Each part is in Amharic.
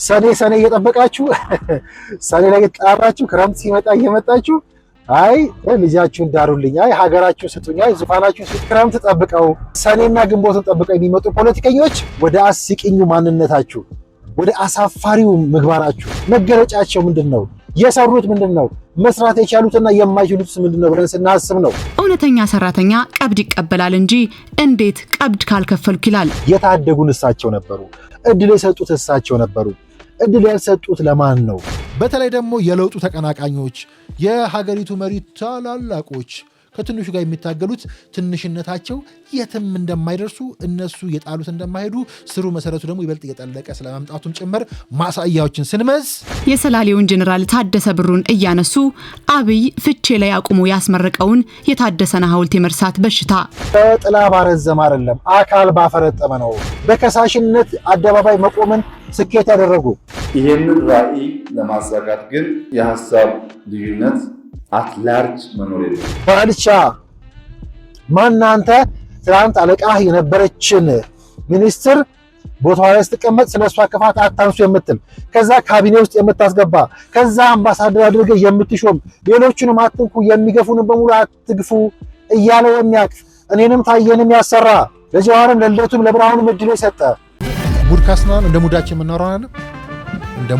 ሰኔ እየጠበቃችሁ ሰኔ ላይ ጣራችሁ ክረምት ሲመጣ እየመጣችሁ አይ ልጃችሁን ዳሩልኝ፣ አይ ሀገራችሁን ስጡኝ፣ አይ ዙፋናችሁን ስጡኝ። ክረምት ጠብቀው ሰኔና ግንቦትን ጠብቀው የሚመጡ ፖለቲከኞች ወደ አስቂኙ ማንነታችሁ፣ ወደ አሳፋሪው ምግባራችሁ መገለጫቸው ምንድነው? የሰሩት ምንድነው? መስራት የቻሉትና የማይችሉት ምንድነው ብለን ስናስብ ነው። እውነተኛ ሰራተኛ ቀብድ ይቀበላል እንጂ እንዴት ቀብድ ካልከፈልኩ ይላል። የታደጉን እሳቸው ነበሩ። እድል የሰጡት እሳቸው ነበሩ። እድል ያልሰጡት ለማን ነው? በተለይ ደግሞ የለውጡ ተቀናቃኞች የሀገሪቱ መሪ ታላላቆች ከትንሹ ጋር የሚታገሉት ትንሽነታቸው የትም እንደማይደርሱ እነሱ የጣሉት እንደማይሄዱ ስሩ መሰረቱ ደግሞ ይበልጥ እየጠለቀ ስለማምጣቱም ጭምር ማሳያዎችን ስንመዝ የሰላሌውን ጀነራል ታደሰ ብሩን እያነሱ አብይ ፍቼ ላይ አቁሞ ያስመረቀውን የታደሰን ሐውልት የመርሳት በሽታ በጥላ ባረዘም አይደለም አካል ባፈረጠመ ነው። በከሳሽነት አደባባይ መቆምን ስኬት ያደረጉ ይሄንን ራዕይ ለማሳካት ግን የሐሳብ ልዩነት አትላርጅ መኖር የለም። ባልቻ ማናንተ ትናንት አለቃህ የነበረችን ሚኒስትር ቦታዋ ላይ ስትቀመጥ ስለሷ ክፋት አታንሱ የምትል ከዛ ካቢኔ ውስጥ የምታስገባ ከዛ አምባሳደር አድርገህ የምትሾም ሌሎቹንም አትንኩ የሚገፉንም በሙሉ አትግፉ እያለ የሚያቅፍ እኔንም ታየንም ያሰራ ለጀዋርም ለልደቱም ለብርሃኑም እድል የሰጠ ሙድካስናን እንደ ሙዳችን የምናወራው አይደል? እንደ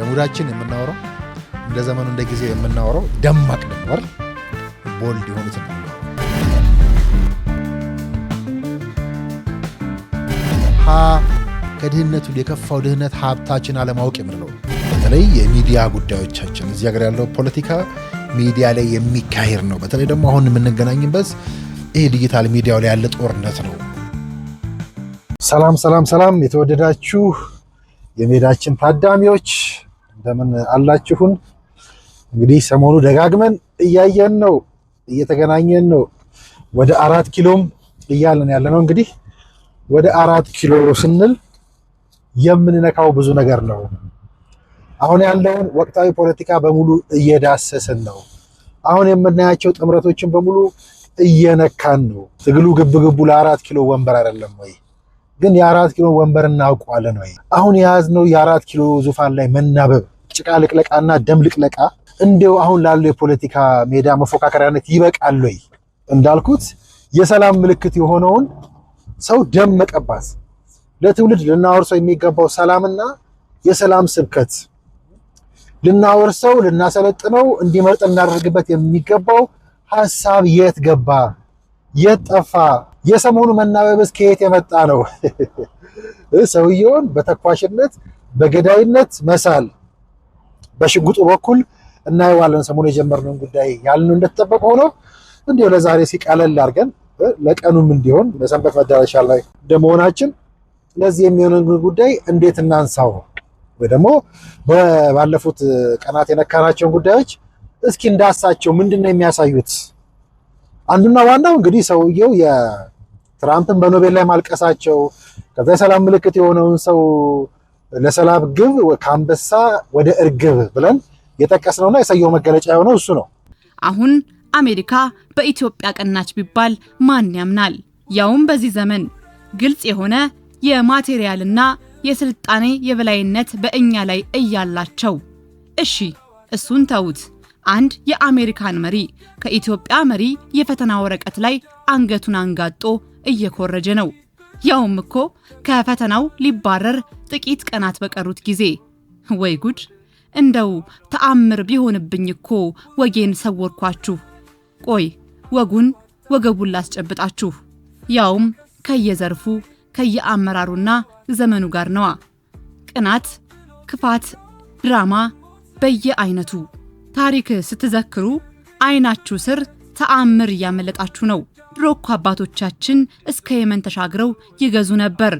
ሙዳችን የምናወራው እንደ ዘመኑ እንደ ጊዜ የምናወራው ደማቅ ነበር ቦልድ የሆኑት ነው። ከድህነቱ የከፋው ድህነት ሀብታችን አለማወቅ የምንለው በተለይ የሚዲያ ጉዳዮቻችን እዚህ ሀገር ያለው ፖለቲካ ሚዲያ ላይ የሚካሄድ ነው። በተለይ ደግሞ አሁን የምንገናኝበት ይሄ ዲጂታል ሚዲያው ላይ ያለ ጦርነት ነው። ሰላም የተወደዳችሁ የሜዳችን ታዳሚዎች እንደምን አላችሁን? እንግዲህ ሰሞኑ ደጋግመን እያየን ነው፣ እየተገናኘን ነው። ወደ 4 ኪሎም እያለን ያለ ነው። እንግዲህ ወደ 4 ኪሎ ስንል የምንነካው ብዙ ነገር ነው። አሁን ያለውን ወቅታዊ ፖለቲካ በሙሉ እየዳሰስን ነው። አሁን የምናያቸው ጥምረቶችን በሙሉ እየነካን ነው። ትግሉ ግብግቡ ለ4 ኪሎ ወንበር አይደለም ወይ? ግን የ4 ኪሎ ወንበር እናውቀዋለን ወይ? አሁን የያዝነው የ4 ኪሎ ዙፋን ላይ መናበብ፣ ጭቃ ልቅለቃና ደም ልቅለቃ እንደው አሁን ላለው የፖለቲካ ሜዳ መፎካከሪያነት ይበቃል ወይ? እንዳልኩት የሰላም ምልክት የሆነውን ሰው ደም መቀባት ለትውልድ ልናወርሰው የሚገባው ሰላምና የሰላም ስብከት ልናወርሰው ልናሰለጥነው እንዲመርጥ እናደርግበት የሚገባው ሐሳብ የት ገባ? የት ጠፋ? የሰሞኑ መናበብስ ከየት የመጣ ነው? ሰውየውን በተኳሽነት በገዳይነት መሳል በሽጉጡ በኩል እናየዋለን። ሰሞኑ የጀመርነውን ጉዳይ ያልነው እንደተጠበቀ ሆኖ እንዲሁ ለዛሬ ሲቀለል አድርገን ለቀኑም እንዲሆን ለሰንበት መዳረሻ ላይ እንደመሆናችን ለዚህ የሚሆነን ጉዳይ እንዴት እናንሳው ወይ ደግሞ ባለፉት ቀናት የነካናቸውን ጉዳዮች እስኪ እንዳሳቸው ምንድነው የሚያሳዩት? አንዱና ዋናው እንግዲህ ሰውየው የትራምፕን በኖቤል ላይ ማልቀሳቸው ከዛ የሰላም ምልክት የሆነውን ሰው ለሰላም ግብ ከአንበሳ ወደ እርግብ ብለን የጠቀስነውና የሰየው መገለጫ የሆነው እሱ ነው። አሁን አሜሪካ በኢትዮጵያ ቀናች ቢባል ማን ያምናል? ያውም በዚህ ዘመን ግልጽ የሆነ የማቴሪያልና የስልጣኔ የበላይነት በእኛ ላይ እያላቸው። እሺ እሱን ተውት። አንድ የአሜሪካን መሪ ከኢትዮጵያ መሪ የፈተና ወረቀት ላይ አንገቱን አንጋጦ እየኮረጀ ነው። ያውም እኮ ከፈተናው ሊባረር ጥቂት ቀናት በቀሩት ጊዜ። ወይ ጉድ! እንደው ተአምር ቢሆንብኝ እኮ ወጌን ሰወርኳችሁ። ቆይ ወገቡን ላስጨብጣችሁ። ያውም ከየዘርፉ ከየአመራሩና ዘመኑ ጋር ነዋ። ቅናት፣ ክፋት፣ ድራማ በየአይነቱ። ታሪክ ስትዘክሩ አይናችሁ ስር ተአምር እያመለጣችሁ ነው። ድሮ እኮ አባቶቻችን እስከ የመን ተሻግረው ይገዙ ነበር።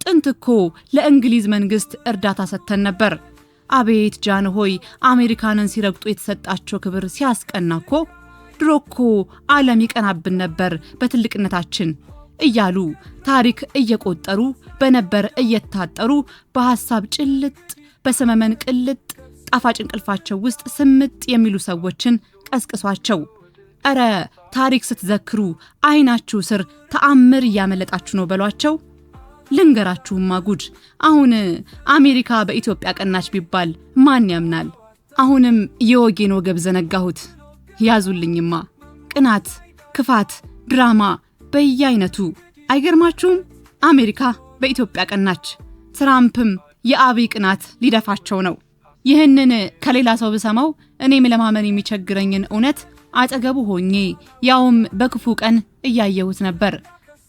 ጥንት እኮ ለእንግሊዝ መንግስት እርዳታ ሰጥተን ነበር። አቤት ጃንሆይ አሜሪካንን ሲረግጡ የተሰጣቸው ክብር ሲያስቀና እኮ። ድሮ እኮ ዓለም ይቀናብን ነበር በትልቅነታችን እያሉ ታሪክ እየቆጠሩ በነበር እየታጠሩ በሐሳብ ጭልጥ በሰመመን ቅልጥ ጣፋጭ እንቅልፋቸው ውስጥ ስምጥ የሚሉ ሰዎችን ቀስቅሷቸው። እረ ታሪክ ስትዘክሩ አይናችሁ ስር ተአምር እያመለጣችሁ ነው በሏቸው። ልንገራችሁማ ጉድ። አሁን አሜሪካ በኢትዮጵያ ቀናች ቢባል ማን ያምናል? አሁንም የወጌን ወገብ ዘነጋሁት። ያዙልኝማ። ቅናት፣ ክፋት፣ ድራማ በየአይነቱ። አይገርማችሁም? አሜሪካ በኢትዮጵያ ቀናች። ትራምፕም የአብይ ቅናት ሊደፋቸው ነው። ይህንን ከሌላ ሰው ብሰማው እኔም ለማመን የሚቸግረኝን እውነት አጠገቡ ሆኜ ያውም በክፉ ቀን እያየሁት ነበር።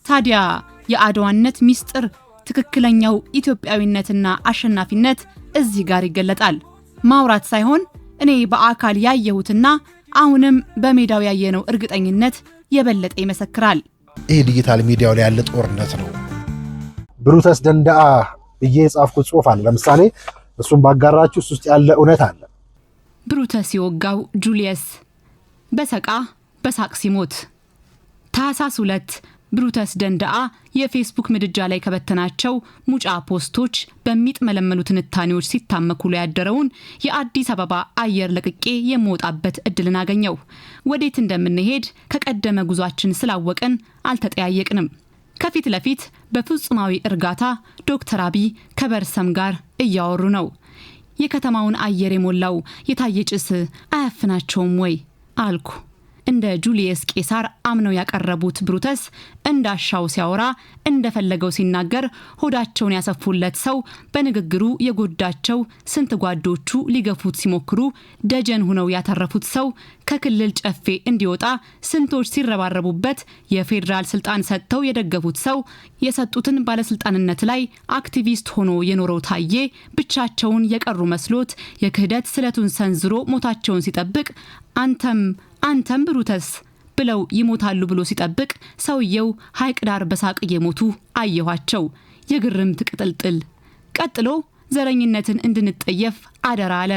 ታዲያ የአድዋነት ሚስጥር፣ ትክክለኛው ኢትዮጵያዊነትና አሸናፊነት እዚህ ጋር ይገለጣል። ማውራት ሳይሆን እኔ በአካል ያየሁትና አሁንም በሜዳው ያየነው እርግጠኝነት የበለጠ ይመሰክራል። ይሄ ዲጂታል ሚዲያው ላይ ያለ ጦርነት ነው። ብሩተስ ደንዳአ ብዬ የጻፍኩት ጽሑፍ አለ። ለምሳሌ እሱን ባጋራችሁ ውስጥ ያለ እውነት አለ። ብሩተስ የወጋው ጁሊየስ በሰቃ በሳቅ ሲሞት። ታህሳስ 2 ብሩተስ ደንዳአ የፌስቡክ ምድጃ ላይ ከበተናቸው ሙጫ ፖስቶች በሚጥመለመሉ ትንታኔዎች ሲታመኩ ያደረውን የአዲስ አበባ አየር ለቅቄ የምወጣበት እድልን አገኘው። ወዴት እንደምንሄድ ከቀደመ ጉዟችን ስላወቅን አልተጠያየቅንም። ከፊት ለፊት በፍጹማዊ እርጋታ ዶክተር አብይ ከበርሰም ጋር እያወሩ ነው። የከተማውን አየር የሞላው የታየ ጭስ አያፍናቸውም ወይ አልኩ። እንደ ጁሊየስ ቄሳር አምነው ያቀረቡት ብሩተስ እንዳሻው ሲያወራ እንደፈለገው ሲናገር ሆዳቸውን ያሰፉለት ሰው በንግግሩ የጎዳቸው ስንት ጓዶቹ ሊገፉት ሲሞክሩ ደጀን ሆነው ያተረፉት ሰው ከክልል ጨፌ እንዲወጣ ስንቶች ሲረባረቡበት የፌደራል ስልጣን ሰጥተው የደገፉት ሰው የሰጡትን ባለስልጣንነት ላይ አክቲቪስት ሆኖ የኖረው ታዬ ብቻቸውን የቀሩ መስሎት የክህደት ስለቱን ሰንዝሮ ሞታቸውን ሲጠብቅ አንተም ብሩተስ ብለው ይሞታሉ ብሎ ሲጠብቅ ሰውየው ሐይቅ ዳር በሳቅ እየሞቱ አየኋቸው። የግርምት ቅጥልጥል። ቀጥሎ ዘረኝነትን እንድንጠየፍ አደራ አለ።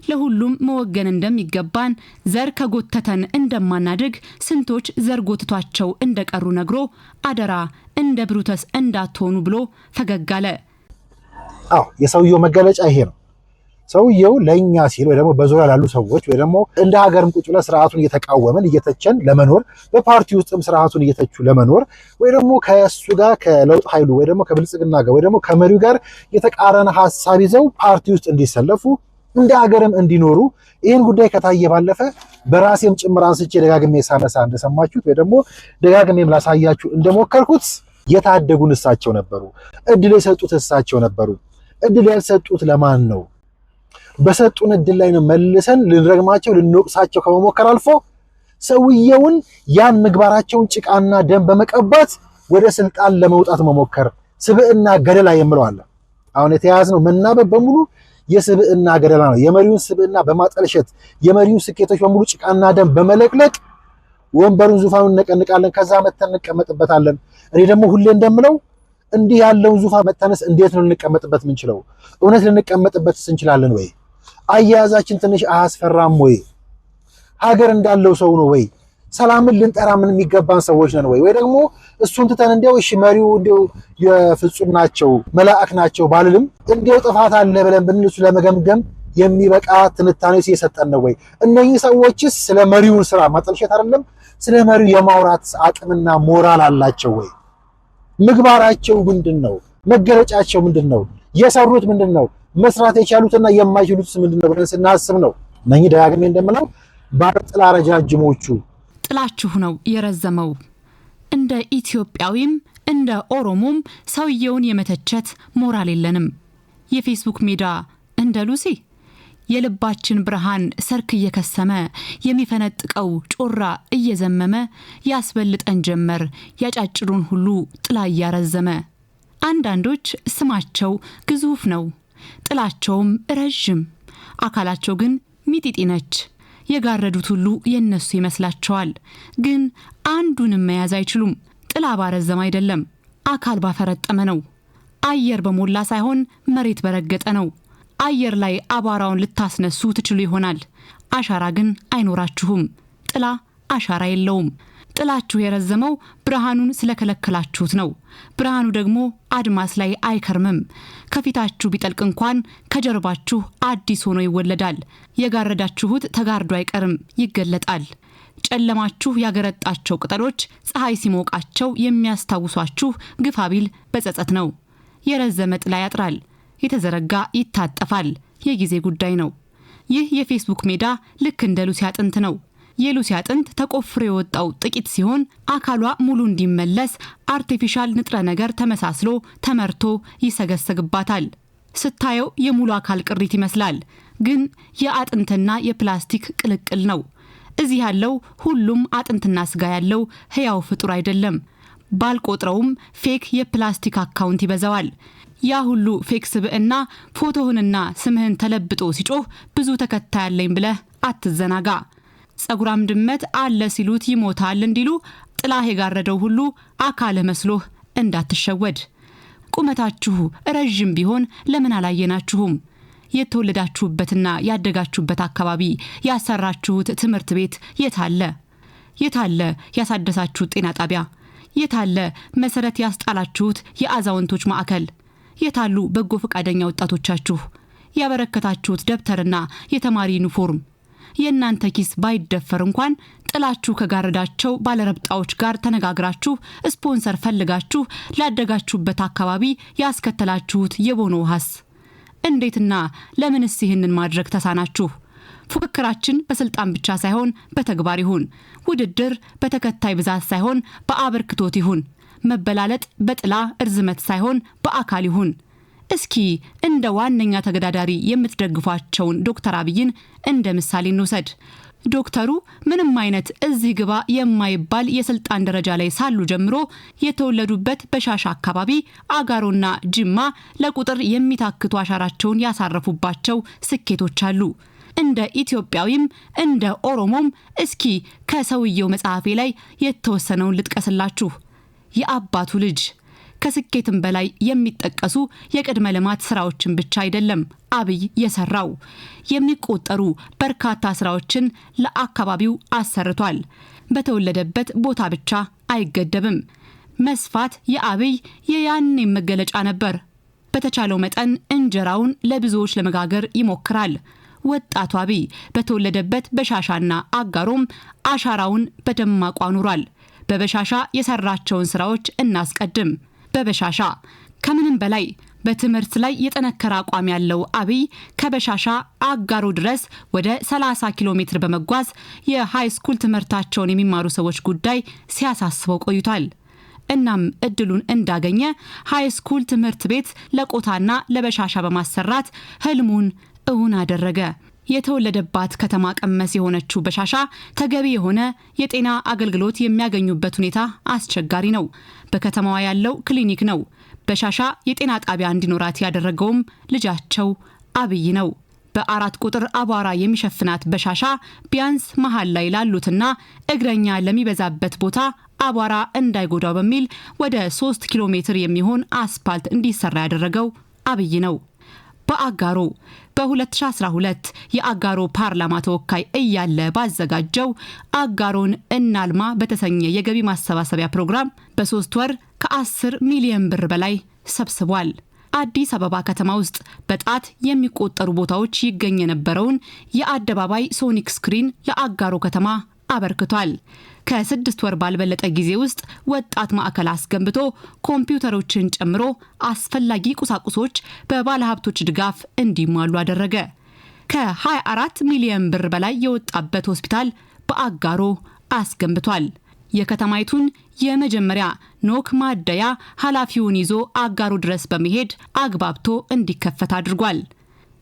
ለሁሉም መወገን እንደሚገባን፣ ዘር ከጎተተን እንደማናድግ ስንቶች ዘር ጎትቷቸው እንደቀሩ ነግሮ አደራ እንደ ብሩተስ እንዳትሆኑ ብሎ ፈገግ አለ። የሰውየው መገለጫ ይሄ ነው። ሰውየው ለኛ ሲል ወይ ደግሞ በዙሪያ ላሉ ሰዎች ወይ ደግሞ እንደ ሀገርም ቁጭ ብለን ስርዓቱን እየተቃወመን እየተቸን ለመኖር በፓርቲ ውስጥም ስርዓቱን እየተቹ ለመኖር ወይ ደግሞ ከሱ ጋር ከለውጥ ኃይሉ ወይ ደግሞ ከብልጽግና ጋር ወይ ደግሞ ከመሪው ጋር የተቃረነ ሐሳብ ይዘው ፓርቲ ውስጥ እንዲሰለፉ እንደ ሀገርም እንዲኖሩ ይህን ጉዳይ ከታየ ባለፈ በራሴም ጭምር አንስቼ ደጋግሜ ሳነሳ እንደሰማችሁት ወይ ደግሞ ደጋግሜም ላሳያችሁ እንደሞከርኩት የታደጉን እሳቸው ነበሩ። እድል የሰጡት እሳቸው ነበሩ። እድል ያልሰጡት ለማን ነው? በሰጡን እድል ላይ ነው መልሰን ልንረግማቸው ልንወቅሳቸው ከመሞከር አልፎ ሰውየውን ያን ምግባራቸውን ጭቃና ደም በመቀባት ወደ ስልጣን ለመውጣት መሞከር ስብዕና ገደላ የምለው አለ። አሁን የተያዝነው መናበብ በሙሉ የስብዕና ገደላ ነው። የመሪውን ስብዕና በማጠልሸት የመሪውን ስኬቶች በሙሉ ጭቃና ደም በመለቅለቅ ወንበሩን ዙፋኑን ነቀንቃለን፣ ከዛ መተን እንቀመጥበታለን። እኔ ደግሞ ሁሌ እንደምለው እንዲህ ያለውን ዙፋን መተንስ እንዴት ነው ልንቀመጥበት ምንችለው? እውነት ልንቀመጥበትስ እንችላለን ወይ? አያያዛችን ትንሽ አያስፈራም ወይ? ሀገር እንዳለው ሰው ነው ወይ? ሰላምን ልንጠራ ምን የሚገባን ሰዎች ነን ወይ? ወይ ደግሞ እሱን ትተን እንዲያው እሺ መሪው እንዲያው የፍጹም ናቸው መላእክ ናቸው ባልልም እንዲያው ጥፋት አለ ብለን ብንልሱ ለመገምገም የሚበቃ ትንታኔ እየሰጠን ነው ወይ? እነኚህ ሰዎችስ ስለ መሪውን ስራ ማጠልሸት አይደለም ስለ መሪው የማውራት አቅምና ሞራል አላቸው ወይ? ምግባራቸው ምንድነው? መገለጫቸው ምንድነው? የሰሩት ምንድነው? መስራት የቻሉትና የማይችሉትስ ምንድነው ብለን ስናስብ ነው እነኚህ ደጋግሜ እንደምለው ባለጥላ ረጃጅሞቹ ጥላችሁ ነው የረዘመው። እንደ ኢትዮጵያዊም እንደ ኦሮሞም ሰውየውን የመተቸት ሞራል የለንም። የፌስቡክ ሜዳ እንደ ሉሲ የልባችን ብርሃን ሰርክ እየከሰመ የሚፈነጥቀው ጮራ እየዘመመ ያስበልጠን ጀመር ያጫጭሩን ሁሉ ጥላ እያረዘመ። አንዳንዶች ስማቸው ግዙፍ ነው፣ ጥላቸውም ረጅም፣ አካላቸው ግን ሚጢጢ ነች። የጋረዱት ሁሉ የነሱ ይመስላቸዋል፣ ግን አንዱንም መያዝ አይችሉም። ጥላ ባረዘም አይደለም፣ አካል ባፈረጠመ ነው። አየር በሞላ ሳይሆን መሬት በረገጠ ነው። አየር ላይ አቧራውን ልታስነሱ ትችሉ ይሆናል፣ አሻራ ግን አይኖራችሁም። ጥላ አሻራ የለውም። ጥላችሁ የረዘመው ብርሃኑን ስለከለከላችሁት ነው። ብርሃኑ ደግሞ አድማስ ላይ አይከርምም። ከፊታችሁ ቢጠልቅ እንኳን ከጀርባችሁ አዲስ ሆኖ ይወለዳል። የጋረዳችሁት ተጋርዶ አይቀርም፣ ይገለጣል። ጨለማችሁ ያገረጣቸው ቅጠሎች ፀሐይ ሲሞቃቸው የሚያስታውሷችሁ ግፋቢል በጸጸት ነው። የረዘመ ጥላ ያጥራል፣ የተዘረጋ ይታጠፋል፣ የጊዜ ጉዳይ ነው። ይህ የፌስቡክ ሜዳ ልክ እንደ ሉሲ አጥንት ነው። የሉሲ አጥንት ተቆፍሮ የወጣው ጥቂት ሲሆን አካሏ ሙሉ እንዲመለስ አርቲፊሻል ንጥረ ነገር ተመሳስሎ ተመርቶ ይሰገሰግባታል። ስታየው የሙሉ አካል ቅሪት ይመስላል፣ ግን የአጥንትና የፕላስቲክ ቅልቅል ነው። እዚህ ያለው ሁሉም አጥንትና ስጋ ያለው ህያው ፍጡር አይደለም። ባልቆጥረውም ፌክ የፕላስቲክ አካውንት ይበዛዋል። ያ ሁሉ ፌክ ስብዕና ፎቶህንና ስምህን ተለብጦ ሲጮህ ብዙ ተከታይ አለኝ ብለህ አትዘናጋ። ጸጉራም ድመት አለ ሲሉት ይሞታል እንዲሉ ጥላህ የጋረደው ሁሉ አካልህ መስሎህ እንዳትሸወድ። ቁመታችሁ ረጅም ቢሆን ለምን አላየናችሁም? የተወለዳችሁበትና ያደጋችሁበት አካባቢ ያሰራችሁት ትምህርት ቤት የታለ? የታለ ያሳደሳችሁት ጤና ጣቢያ? የታለ መሰረት ያስጣላችሁት የአዛውንቶች ማዕከል? የታሉ በጎ ፈቃደኛ ወጣቶቻችሁ? ያበረከታችሁት ደብተርና የተማሪ ዩኒፎርም? የእናንተ ኪስ ባይደፈር እንኳን ጥላችሁ ከጋረዳቸው ባለረብጣዎች ጋር ተነጋግራችሁ ስፖንሰር ፈልጋችሁ ላደጋችሁበት አካባቢ ያስከተላችሁት የቦኖ ውሃስ? እንዴትና ለምንስ ይህንን ማድረግ ተሳናችሁ? ፉክክራችን በስልጣን ብቻ ሳይሆን በተግባር ይሁን። ውድድር በተከታይ ብዛት ሳይሆን በአበርክቶት ይሁን። መበላለጥ በጥላ እርዝመት ሳይሆን በአካል ይሁን። እስኪ እንደ ዋነኛ ተገዳዳሪ የምትደግፏቸውን ዶክተር አብይን እንደ ምሳሌ እንውሰድ። ዶክተሩ ምንም አይነት እዚህ ግባ የማይባል የስልጣን ደረጃ ላይ ሳሉ ጀምሮ የተወለዱበት በሻሻ አካባቢ አጋሮና ጅማ ለቁጥር የሚታክቱ አሻራቸውን ያሳረፉባቸው ስኬቶች አሉ። እንደ ኢትዮጵያዊም እንደ ኦሮሞም እስኪ ከሰውየው መጽሐፌ ላይ የተወሰነውን ልጥቀስላችሁ። የአባቱ ልጅ ከስኬትም በላይ የሚጠቀሱ የቅድመ ልማት ስራዎችን ብቻ አይደለም አብይ የሰራው፣ የሚቆጠሩ በርካታ ስራዎችን ለአካባቢው አሰርቷል። በተወለደበት ቦታ ብቻ አይገደብም። መስፋት የአብይ የያኔ መገለጫ ነበር። በተቻለው መጠን እንጀራውን ለብዙዎች ለመጋገር ይሞክራል። ወጣቱ አብይ በተወለደበት በሻሻና አጋሮም አሻራውን በደማቁ አኑሯል። በበሻሻ የሰራቸውን ስራዎች እናስቀድም። በበሻሻ ከምንም በላይ በትምህርት ላይ የጠነከረ አቋም ያለው አብይ ከበሻሻ አጋሮ ድረስ ወደ 30 ኪሎ ሜትር በመጓዝ የሃይ ስኩል ትምህርታቸውን የሚማሩ ሰዎች ጉዳይ ሲያሳስበው ቆይቷል። እናም እድሉን እንዳገኘ ሃይ ስኩል ትምህርት ቤት ለቆታና ለበሻሻ በማሰራት ህልሙን እውን አደረገ። የተወለደባት ከተማ ቀመስ የሆነችው በሻሻ ተገቢ የሆነ የጤና አገልግሎት የሚያገኙበት ሁኔታ አስቸጋሪ ነው። በከተማዋ ያለው ክሊኒክ ነው። በሻሻ የጤና ጣቢያ እንዲኖራት ያደረገውም ልጃቸው አብይ ነው። በ4 ቁጥር አቧራ የሚሸፍናት በሻሻ ቢያንስ መሃል ላይ ላሉትና እግረኛ ለሚበዛበት ቦታ አቧራ እንዳይጎዳው በሚል ወደ 3 ኪሎ ሜትር የሚሆን አስፓልት እንዲሰራ ያደረገው አብይ ነው። በአጋሮ በ2012 የአጋሮ ፓርላማ ተወካይ እያለ ባዘጋጀው አጋሮን እናልማ በተሰኘ የገቢ ማሰባሰቢያ ፕሮግራም በ3 ወር ከ10 ሚሊዮን ብር በላይ ሰብስቧል። አዲስ አበባ ከተማ ውስጥ በጣት የሚቆጠሩ ቦታዎች ይገኝ የነበረውን የአደባባይ ሶኒክ ስክሪን ለአጋሮ ከተማ አበርክቷል። ከ6 ወር ባልበለጠ ጊዜ ውስጥ ወጣት ማዕከል አስገንብቶ ኮምፒውተሮችን ጨምሮ አስፈላጊ ቁሳቁሶች በባለሀብቶች ድጋፍ እንዲሟሉ አደረገ። ከ24 ሚሊዮን ብር በላይ የወጣበት ሆስፒታል በአጋሮ አስገንብቷል። የከተማይቱን የመጀመሪያ ኖክ ማደያ ኃላፊውን ይዞ አጋሮ ድረስ በመሄድ አግባብቶ እንዲከፈት አድርጓል።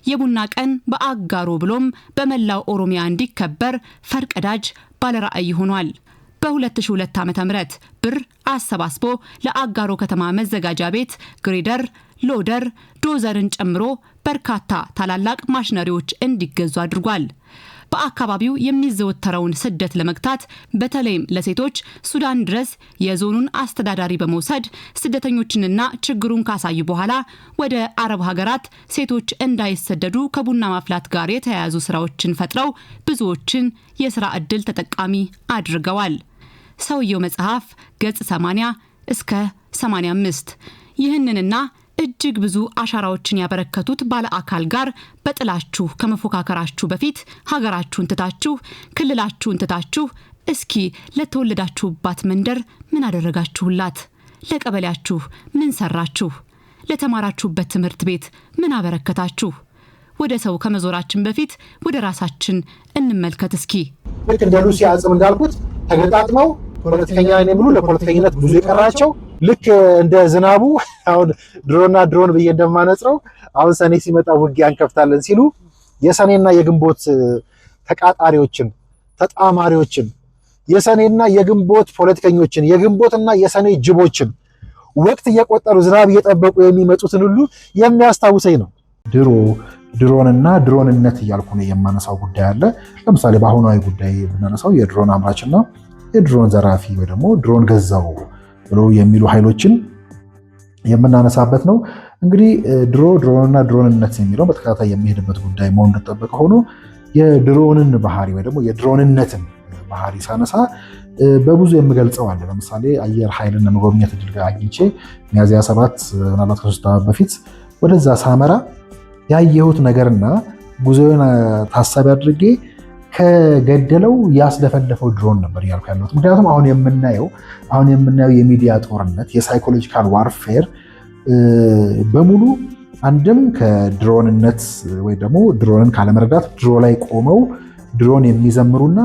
የቡና ቀን በአጋሮ ብሎም በመላው ኦሮሚያ እንዲከበር ፈርቀዳጅ ባለራዕይ ሆኗል። በ2002 ዓ.ም ብር አሰባስቦ ለአጋሮ ከተማ መዘጋጃ ቤት ግሬደር፣ ሎደር፣ ዶዘርን ጨምሮ በርካታ ታላላቅ ማሽነሪዎች እንዲገዙ አድርጓል። በአካባቢው የሚዘወተረውን ስደት ለመግታት በተለይም ለሴቶች ሱዳን ድረስ የዞኑን አስተዳዳሪ በመውሰድ ስደተኞችንና ችግሩን ካሳዩ በኋላ ወደ አረብ ሀገራት ሴቶች እንዳይሰደዱ ከቡና ማፍላት ጋር የተያያዙ ስራዎችን ፈጥረው ብዙዎችን የስራ ዕድል ተጠቃሚ አድርገዋል። ሰውየው መጽሐፍ ገጽ 80 እስከ 85 ይህንንና እጅግ ብዙ አሻራዎችን ያበረከቱት ባለ አካል ጋር በጥላችሁ ከመፎካከራችሁ በፊት ሀገራችሁን ትታችሁ ክልላችሁን ትታችሁ እስኪ ለተወለዳችሁባት መንደር ምን አደረጋችሁላት? ለቀበሌያችሁ ምን ሰራችሁ? ለተማራችሁበት ትምህርት ቤት ምን አበረከታችሁ? ወደ ሰው ከመዞራችን በፊት ወደ ራሳችን እንመልከት እስኪ። ልክ እንደ ሉሲ አጽም እንዳልኩት ተገጣጥመው ፖለቲከኛ ነኝ ብሎ ለፖለቲከኝነት ብዙ የቀራቸው ልክ እንደ ዝናቡ አሁን ድሮና ድሮን ብዬ እንደማነጽረው አሁን ሰኔ ሲመጣ ውጊያ እንከፍታለን ሲሉ የሰኔና የግንቦት ተቃጣሪዎችን ተጣማሪዎችን የሰኔና የግንቦት ፖለቲከኞችን የግንቦትና የሰኔ ጅቦችን ወቅት እየቆጠሩ ዝናብ እየጠበቁ የሚመጡትን ሁሉ የሚያስታውሰኝ ነው። ድሮንና ድሮንነት እያልኩ ነው የማነሳው ጉዳይ አለ። ለምሳሌ በአሁናዊ ጉዳይ ብናነሳው የድሮን አምራችና የድሮን ዘራፊ ወይ ደግሞ ድሮን ገዛው ብሎ የሚሉ ኃይሎችን የምናነሳበት ነው። እንግዲህ ድሮንና ድሮንነት የሚለው በተከታታይ የሚሄድበት ጉዳይ መሆን እንደተጠበቀ ሆኖ የድሮንን ባህሪ ወይ ደግሞ የድሮንነትን ባህሪ ሳነሳ በብዙ የምገልጸው አለ። ለምሳሌ አየር ኃይልን ለመጎብኘት እድል አግኝቼ ሚያዝያ 7 ምናልባት ከ3 ዓመት በፊት ወደዛ ሳመራ ያየሁት ነገርና ጉዞውን ታሳቢ አድርጌ ከገደለው ያስለፈለፈው ድሮን ነበር እያልኩ ያለሁት። ምክንያቱም አሁን የምናየው የሚዲያ ጦርነት የሳይኮሎጂካል ዋርፌር በሙሉ አንድም ከድሮንነት ወይ ደግሞ ድሮንን ካለመረዳት ድሮ ላይ ቆመው ድሮን የሚዘምሩና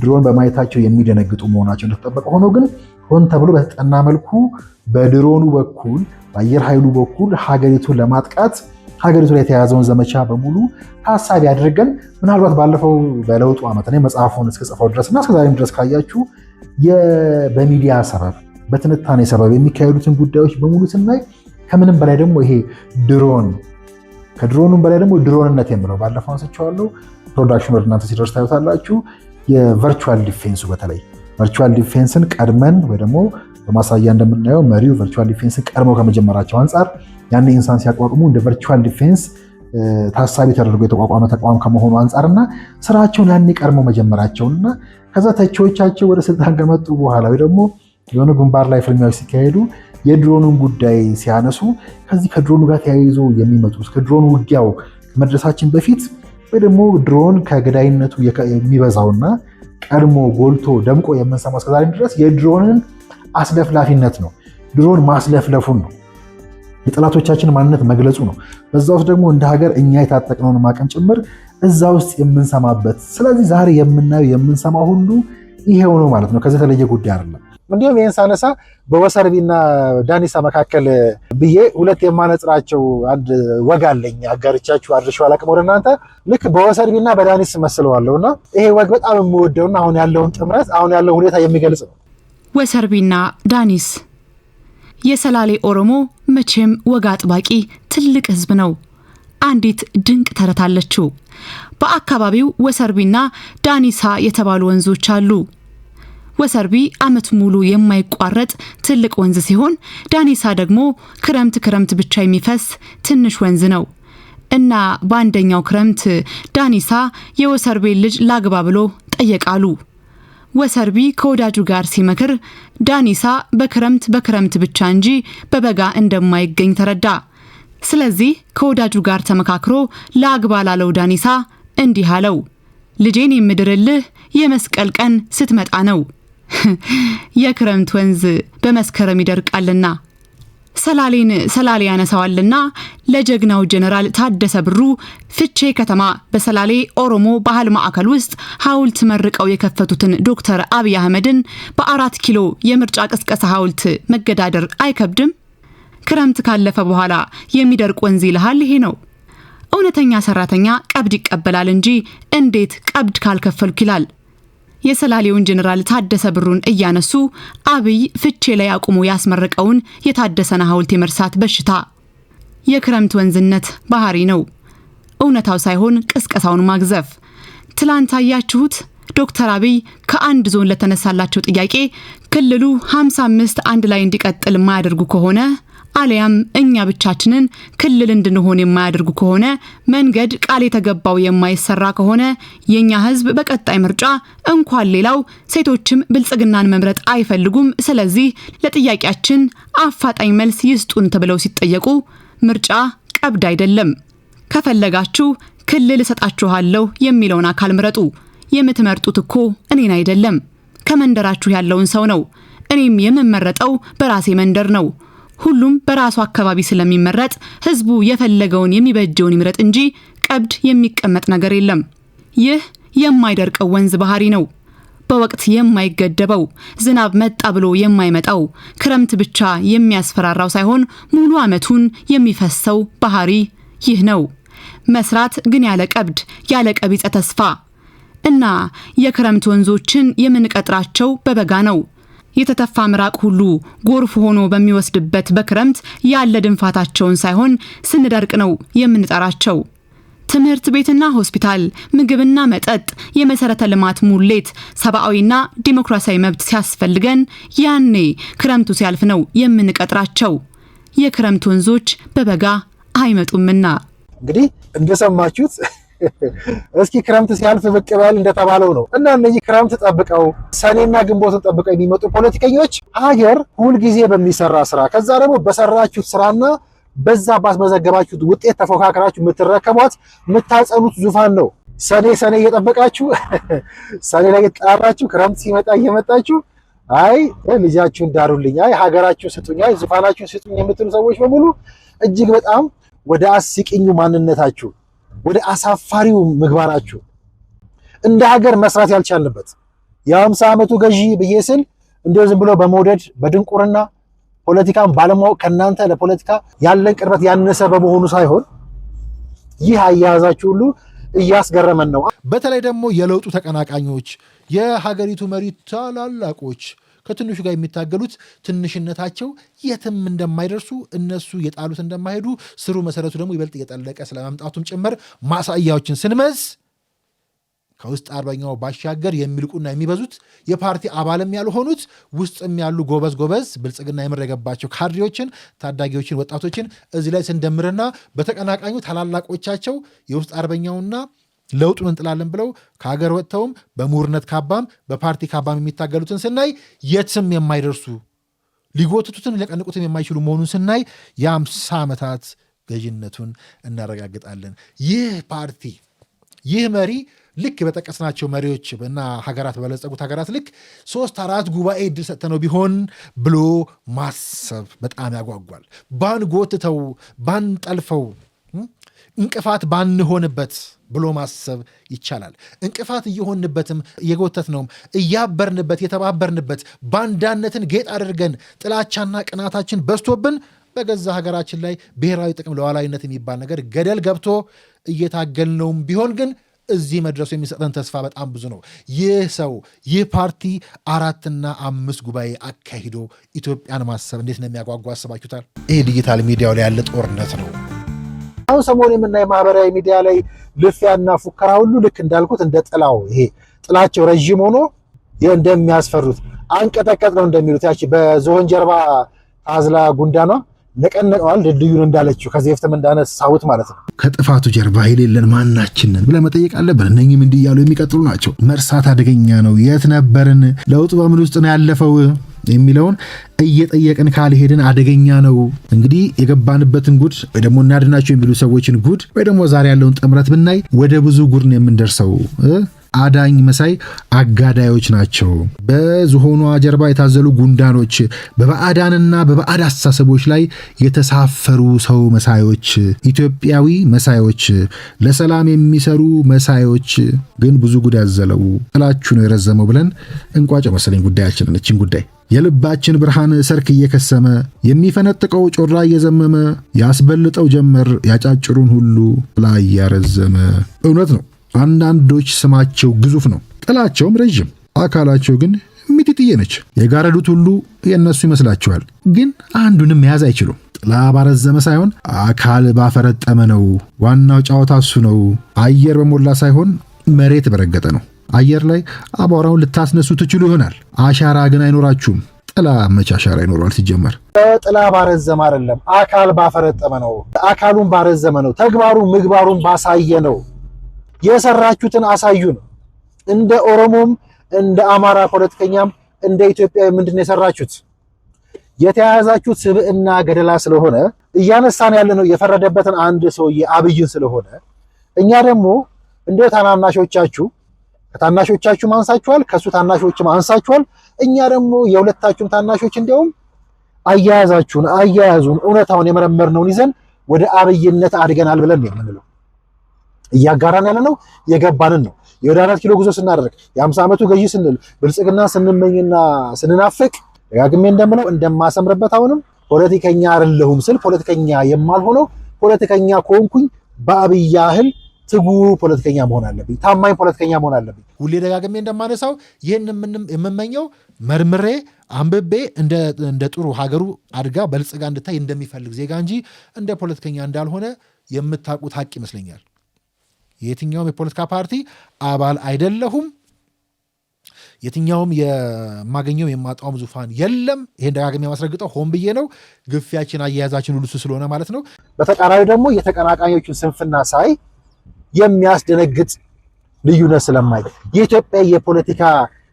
ድሮን በማየታቸው የሚደነግጡ መሆናቸው እንደተጠበቀ ሆኖ ግን ሆን ተብሎ በተጠና መልኩ በድሮኑ በኩል በአየር ኃይሉ በኩል ሀገሪቱን ለማጥቃት ሀገሪቱ ላይ የተያዘውን ዘመቻ በሙሉ ታሳቢ አድርገን ምናልባት ባለፈው በለውጡ ዓመት እኔ መጽሐፉን እስከጽፈው ድረስና እስከዛሬም ድረስ ካያችሁ በሚዲያ ሰበብ በትንታኔ ሰበብ የሚካሄዱትን ጉዳዮች በሙሉ ስናይ ከምንም በላይ ደግሞ ይሄ ከድሮኑም በላይ ደግሞ ድሮንነት የምለው ባለፈው አንስቼዋለሁ። ፕሮዳክሽን ወደ እናንተ ሲደርስ ታዩታላችሁ። የቨርቹዋል ዲፌንሱ በተለይ ቨርቹዋል ዲፌንስን ቀድመን ወይ ደግሞ በማሳያ እንደምናየው መሪው ቨርቹዋል ዲፌንስን ቀድመው ከመጀመራቸው አንጻር ያን ኢንሳን ሲያቋቁሙ እንደ ቨርቹዋል ዲፌንስ ታሳቢ ተደርጎ የተቋቋመ ተቋም ከመሆኑ አንጻርና ስራቸውን ያኔ ቀድመው መጀመራቸውና ከዛ ተቺዎቻቸው ወደ ስልጣን ከመጡ በኋላ ወይ ደግሞ የሆነ ግንባር ላይ ፍልሚያዎች ሲካሄዱ የድሮኑን ጉዳይ ሲያነሱ ከዚህ ከድሮኑ ጋር ተያይዞ የሚመጡ እስከ ድሮን ውጊያው ከመድረሳችን በፊት ወይ ደግሞ ድሮን ከገዳይነቱ የሚበዛውና ቀድሞ ጎልቶ ደምቆ የምንሰማው እስከዛሬም ድረስ የድሮንን አስለፍላፊነት ነው። ድሮን ማስለፍለፉን ነው። የጠላቶቻችን ማንነት መግለጹ ነው። በዛ ውስጥ ደግሞ እንደ ሀገር እኛ የታጠቅነውን ማቀም ጭምር እዛ ውስጥ የምንሰማበት። ስለዚህ ዛሬ የምናየው የምንሰማው ሁሉ ይሄው ነው ማለት ነው። ከዚህ የተለየ ጉዳይ አይደለም። እንዲሁም ይህን ሳነሳ በወሰርቢና ዳኒሳ መካከል ብዬ ሁለት የማነጽራቸው አንድ ወግ አለኝ። አጋርቻችሁ አድርሼው አላውቅም ወደ እናንተ። ልክ በወሰርቢና በዳኒስ መስለዋለሁና ይሄ ወግ በጣም የምወደውና አሁን ያለውን ጥምረት አሁን ያለው ሁኔታ የሚገልጽ ነው። ወሰርቢና ዳኒስ የሰላሌ ኦሮሞ መቼም ወግ አጥባቂ ትልቅ ህዝብ ነው። አንዲት ድንቅ ተረት አለችው። በአካባቢው ወሰርቢና ዳኒሳ የተባሉ ወንዞች አሉ። ወሰርቢ ዓመት ሙሉ የማይቋረጥ ትልቅ ወንዝ ሲሆን ዳኒሳ ደግሞ ክረምት ብቻ የሚፈስ ትንሽ ወንዝ ነው እና በአንደኛው ክረምት ዳኒሳ የወሰርቤን ልጅ ላግባ ብሎ ጠየቃሉ። ወሰርቢ ከወዳጁ ጋር ሲመክር ዳኒሳ በክረምት ብቻ እንጂ በበጋ እንደማይገኝ ተረዳ። ስለዚህ ከወዳጁ ጋር ተመካክሮ ላግባ ላለው ዳኒሳ እንዲህ አለው፣ ልጄን የምድርልህ የመስቀል ቀን ስትመጣ ነው። የክረምት ወንዝ በመስከረም ይደርቃልና ሰላሌ ያነሳዋልና ለጀግናው ጀነራል ታደሰ ብሩ ፍቼ ከተማ በሰላሌ ኦሮሞ ባህል ማዕከል ውስጥ ሐውልት መርቀው የከፈቱትን ዶክተር አብይ አህመድን በ4 ኪሎ የምርጫ ቅስቀሳ ሐውልት መገዳደር አይከብድም? ክረምት ካለፈ በኋላ የሚደርቅ ወንዝ ይልሃል። ይሄ ነው እውነተኛ ሰራተኛ ቀብድ ይቀበላል እንጂ እንዴት ቀብድ ካልከፈልኩ ይላል። የሰላሌውን ጀነራል ታደሰ ብሩን እያነሱ አብይ ፍቼ ላይ አቁሞ ያስመረቀውን የታደሰና ሐውልት የመርሳት በሽታ የክረምት ወንዝነት ባህሪ ነው። እውነታው ሳይሆን ቅስቀሳውን ማግዘፍ። ትላንት አያችሁት? ዶክተር አብይ ከአንድ ዞን ለተነሳላቸው ጥያቄ ክልሉ 55 አንድ ላይ እንዲቀጥል የማያደርጉ ከሆነ አሊያም እኛ ብቻችንን ክልል እንድንሆን የማያደርጉ ከሆነ መንገድ ቃል የተገባው የማይሰራ ከሆነ የኛ ህዝብ በቀጣይ ምርጫ እንኳን ሌላው ሴቶችም ብልጽግናን መምረጥ አይፈልጉም። ስለዚህ ለጥያቄያችን አፋጣኝ መልስ ይስጡን ተብለው ሲጠየቁ ምርጫ ቀብድ አይደለም፣ ከፈለጋችሁ ክልል እሰጣችኋለሁ የሚለውን አካል ምረጡ። የምትመርጡት እኮ እኔን አይደለም፣ ከመንደራችሁ ያለውን ሰው ነው። እኔም የምመረጠው በራሴ መንደር ነው። ሁሉም በራሱ አካባቢ ስለሚመረጥ ህዝቡ የፈለገውን የሚበጀውን ይምረጥ እንጂ ቀብድ የሚቀመጥ ነገር የለም። ይህ የማይደርቀው ወንዝ ባህሪ ነው። በወቅት የማይገደበው ዝናብ መጣ ብሎ የማይመጣው ክረምት ብቻ የሚያስፈራራው ሳይሆን ሙሉ ዓመቱን የሚፈሰው ባህሪ ይህ ነው። መስራት ግን ያለ ቀብድ ያለ ቀቢጸ ተስፋ እና የክረምት ወንዞችን የምንቀጥራቸው በበጋ ነው። የተተፋ ምራቅ ሁሉ ጎርፍ ሆኖ በሚወስድበት በክረምት ያለ ድንፋታቸውን ሳይሆን ስንደርቅ ነው የምንጠራቸው። ትምህርት ቤትና ሆስፒታል፣ ምግብና መጠጥ፣ የመሰረተ ልማት ሙሌት፣ ሰብአዊና ዲሞክራሲያዊ መብት ሲያስፈልገን ያኔ ክረምቱ ሲያልፍ ነው የምንቀጥራቸው። የክረምት ወንዞች በበጋ አይመጡምና። እንግዲህ እንደሰማችሁት እስኪ ክረምት ሲያልፍ ብቅ በል እንደተባለው ነው እና እነዚህ ክረምት ጠብቀው ሰኔና ግንቦትን ጠብቀው የሚመጡ ፖለቲከኞች ሀገር ሁልጊዜ በሚሰራ ስራ ከዛ ደግሞ በሰራችሁት ስራና በዛ ባስመዘገባችሁት ውጤት ተፎካክራችሁ የምትረከቧት የምታጸኑት ዙፋን ነው። ሰኔ እየጠበቃችሁ ሰኔ ላይ እየተጣራችሁ ክረምት ሲመጣ እየመጣችሁ አይ ልጃችሁን ዳሩልኝ፣ አይ ሀገራችሁን ስጡኝ፣ አይ ዙፋናችሁን ስጡኝ የምትሉ ሰዎች በሙሉ እጅግ በጣም ወደ አስቂኙ ማንነታችሁ ወደ አሳፋሪው ምግባራችሁ እንደ ሀገር መስራት ያልቻልንበት የ50 ዓመቱ ገዢ ብዬ ስል እንደው ዝም ብሎ በመውደድ በድንቁርና ፖለቲካን ባለማወቅ ከናንተ ለፖለቲካ ያለን ቅርበት ያነሰ በመሆኑ ሳይሆን ይህ አያያዛችሁ ሁሉ እያስገረመን ነው። በተለይ ደግሞ የለውጡ ተቀናቃኞች የሀገሪቱ መሪ ታላላቆች ከትንሹ ጋር የሚታገሉት ትንሽነታቸው የትም እንደማይደርሱ እነሱ የጣሉት እንደማይሄዱ ስሩ መሰረቱ ደግሞ ይበልጥ እየጠለቀ ስለማምጣቱም ጭምር ማሳያዎችን ስንመዝ ከውስጥ አርበኛው ባሻገር የሚልቁና የሚበዙት የፓርቲ አባልም ያልሆኑት ውስጥም ያሉ ጎበዝ ብልጽግና የመረገባቸው ካድሬዎችን፣ ታዳጊዎችን፣ ወጣቶችን እዚህ ላይ ስንደምርና በተቀናቃኙ ታላላቆቻቸው የውስጥ አርበኛውና ለውጡን እንጥላለን ብለው ከሀገር ወጥተውም በምሁርነት ካባም በፓርቲ ካባም የሚታገሉትን ስናይ የትም የማይደርሱ ሊጎትቱትም ሊቀንቁትም የማይችሉ መሆኑን ስናይ የ50 ዓመታት ገዥነቱን እናረጋግጣለን። ይህ ፓርቲ ይህ መሪ ልክ በጠቀስናቸው መሪዎች እና ሀገራት በበለጸጉት ሀገራት ልክ 3-4 ጉባኤ ዕድል ሰጥተነው ቢሆን ብሎ ማሰብ በጣም ያጓጓል። ባንጎትተው ባንጠልፈው እንቅፋት ባንሆንበት ብሎ ማሰብ ይቻላል። እንቅፋት እየሆንበትም እየጎተትነውም እያበርንበት የተባበርንበት ባንዳነትን ጌጥ አድርገን ጥላቻና ቅናታችን በዝቶብን በገዛ ሀገራችን ላይ ብሔራዊ ጥቅም ለዋላዊነት የሚባል ነገር ገደል ገብቶ እየታገልነውም ቢሆን ግን እዚህ መድረሱ የሚሰጠን ተስፋ በጣም ብዙ ነው። ይህ ሰው ይህ ፓርቲ 4 እና 5 ጉባኤ አካሂዶ ኢትዮጵያን ማሰብ እንዴት ነው የሚያጓጓ አስባችሁታል? ይሄ ዲጂታል ሚዲያው ላይ ያለ ጦርነት ነው። አሁን ሰሞኑን የምናየው ማህበራዊ ሚዲያ ላይ ልፊያና ፉከራ ሁሉ ልክ እንዳልኩት እንደ ጥላው ይሄ ጥላቸው ረዥም ሆኖ እንደሚያስፈሩት አንቀጠቀጥ ነው እንደሚሉት ያቺ በዝሆን ጀርባ ታዝላ ጉንዳኗ ነቀነቀዋል ድልድዩን እንዳለችው ከዚህ በፊትም እንዳነሳሁት ማለት ነው። ከጥፋቱ ጀርባ የሌለን ማናችንን ብለህ መጠየቅ አለብን። እነኝም እንዲህ እያሉ የሚቀጥሉ ናቸው። መርሳት አደገኛ ነው። የት ነበርን? ለውጡ በምን ውስጥ ነው ያለፈው የሚለውን እየጠየቅን ካልሄድን አደገኛ ነው። እንግዲህ የገባንበትን ጉድ ወይ ደግሞ እናድናቸው የሚሉ ሰዎችን ጉድ ወይ ደግሞ ዛሬ ያለውን ጥምረት ብናይ ወደ ብዙ ጉድ ነው የምንደርሰው። አዳኝ መሳይ አጋዳዮች ናቸው። በዝሆኗ ጀርባ የታዘሉ ጉንዳኖች፣ በባዕዳንና በባዕድ አስተሳሰቦች ላይ የተሳፈሩ ሰው መሳዮች፣ ኢትዮጵያዊ መሳዮች፣ ለሰላም የሚሰሩ መሳዮች፣ ግን ብዙ ጉድ ያዘለው ጥላችሁ ነው የረዘመው ብለን እንቋጨው መሰለኝ ጉዳያችንን። እችን ጉዳይ የልባችን ብርሃን ሰርክ እየከሰመ የሚፈነጥቀው ጮራ እየዘመመ ያስበልጠው ጀመር ያጫጭሩን ሁሉ ላይ ያረዘመ። እውነት ነው። አንዳንዶች ስማቸው ግዙፍ ነው፣ ጥላቸውም ረዥም፣ አካላቸው ግን ሚጢጥዬ ነች። የጋረዱት ሁሉ የእነሱ ይመስላቸዋል፣ ግን አንዱንም መያዝ አይችሉም። ጥላ ባረዘመ ሳይሆን አካል ባፈረጠመ ነው። ዋናው ጨዋታ እሱ ነው። አየር በሞላ ሳይሆን መሬት በረገጠ ነው። አየር ላይ አቧራውን ልታስነሱ ትችሉ ይሆናል፣ አሻራ ግን አይኖራችሁም። ጥላ መች አሻራ ይኖረዋል? ሲጀመር ጥላ ባረዘመ አይደለም፣ አካል ባፈረጠመ ነው። አካሉን ባረዘመ ነው። ተግባሩን ምግባሩን ባሳየ ነው። የሰራችሁትን አሳዩ ነው። እንደ ኦሮሞም እንደ አማራ ፖለቲከኛም እንደ ኢትዮጵያዊ ምንድነው የሰራችሁት? የተያያዛችሁት ስብዕና ገደላ ስለሆነ እያነሳን ያለ ነው የፈረደበትን አንድ ሰውዬ አብይን ስለሆነ እኛ ደግሞ እንደ ታናናሾቻችሁ ከታናሾቻችሁም አንሳችኋል፣ ከሱ ታናሾችም አንሳችኋል። እኛ ደግሞ የሁለታችሁም ታናሾች እንዲያውም አያያዙን እውነታውን የመረመርነውን ይዘን ወደ አብይነት አድገናል ብለን የምንለው እያጋራን ያለ ነው። የገባንን ነው። የወደ 4 ኪሎ ጉዞ ስናደርግ የ50 ዓመቱ ገዢ ስንል ብልጽግና ስንመኝና ስንናፍቅ ደጋግሜ እንደምለው እንደማሰምርበት አሁንም ፖለቲከኛ አይደለሁም ስል ፖለቲከኛ የማልሆነው ፖለቲከኛ ከሆንኩኝ በአብይ ያህል ትጉ ፖለቲከኛ መሆን አለብኝ። ታማኝ ፖለቲከኛ መሆን አለብኝ። ሁሌ ደጋግሜ እንደማነሳው ይህን የምመኘው መርምሬ አንብቤ እንደ ጥሩ ሀገሩ አድጋ በልጽጋ እንድታይ እንደሚፈልግ ዜጋ እንጂ እንደ ፖለቲከኛ እንዳልሆነ የምታውቁት ሀቅ ይመስለኛል። የትኛውም የፖለቲካ ፓርቲ አባል አይደለሁም። የትኛውም የማገኘው የማጣውም ዙፋን የለም። ይሄን ደጋግሜ ማስረግጠው ሆን ብዬ ነው። ግፊያችን አያያዛችን ሁሉ ስለሆነ ማለት ነው። በተቃራኒ ደግሞ የተቀናቃኞቹን ስንፍና ሳይ የሚያስደነግጥ ልዩነት ስለማይ የኢትዮጵያ የፖለቲካ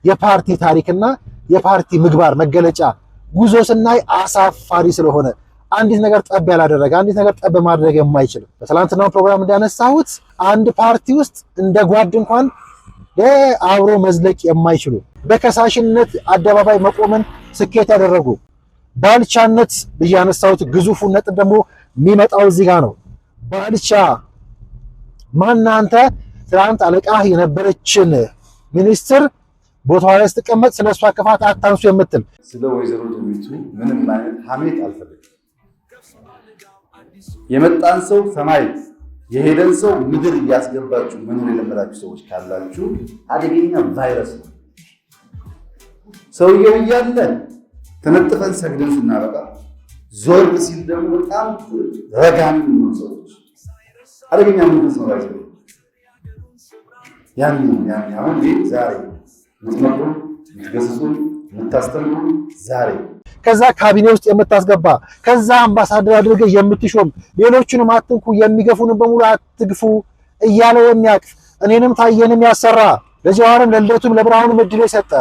የፓርቲ ታሪክና የፓርቲ ምግባር መገለጫ ጉዞ ስናይ አሳፋሪ ስለሆነ አንዲት ነገር ጠብ ያላደረገ አንዲት ነገር ጠብ ማድረግ የማይችል በትላንትናው ፕሮግራም እንዳነሳሁት አንድ ፓርቲ ውስጥ እንደ ጓድ እንኳን አብሮ መዝለቅ የማይችሉ በከሳሽነት አደባባይ መቆምን ስኬት ያደረጉ ባልቻነት ብያነሳሁት ግዙፉ ነጥብ ደግሞ የሚመጣው እዚህ ጋር ነው። ባልቻ ማናንተ ትናንት አለቃህ የነበረችን ሚኒስትር ቦታዋ ላይ ስትቀመጥ ስለሷ ክፋት አታንሱ የምትል ስለ ወይዘሮ ደሚቱ ምንም አይነት ሐሜት አልፈልግም። የመጣን ሰው ሰማይ የሄደን ሰው ምድር እያስገባችሁ መኖር የለመዳችሁ ሰዎች ካላችሁ አደገኛ ቫይረስ ነው። ሰውየው እያለ ተነጥፈን ሰግደን ስናበቃ ዞር ሲል ደግሞ በጣም ረጋሚ ነው ሰዎች አደገኛ መንፈስ ነው ያለው። ያን አሁን ዛሬ ምትመክሩ ምትገስጹ ምታስተምሩ ዛሬ ከዛ ካቢኔ ውስጥ የምታስገባ ከዛ አምባሳደር አድርገህ የምትሾም ሌሎቹንም አትንኩ የሚገፉን በሙሉ አትግፉ እያለ የሚያቅፍ እኔንም ታየንም ያሰራ ለጀዋርም ለልደቱም ለብርሃኑም እድል የሰጠ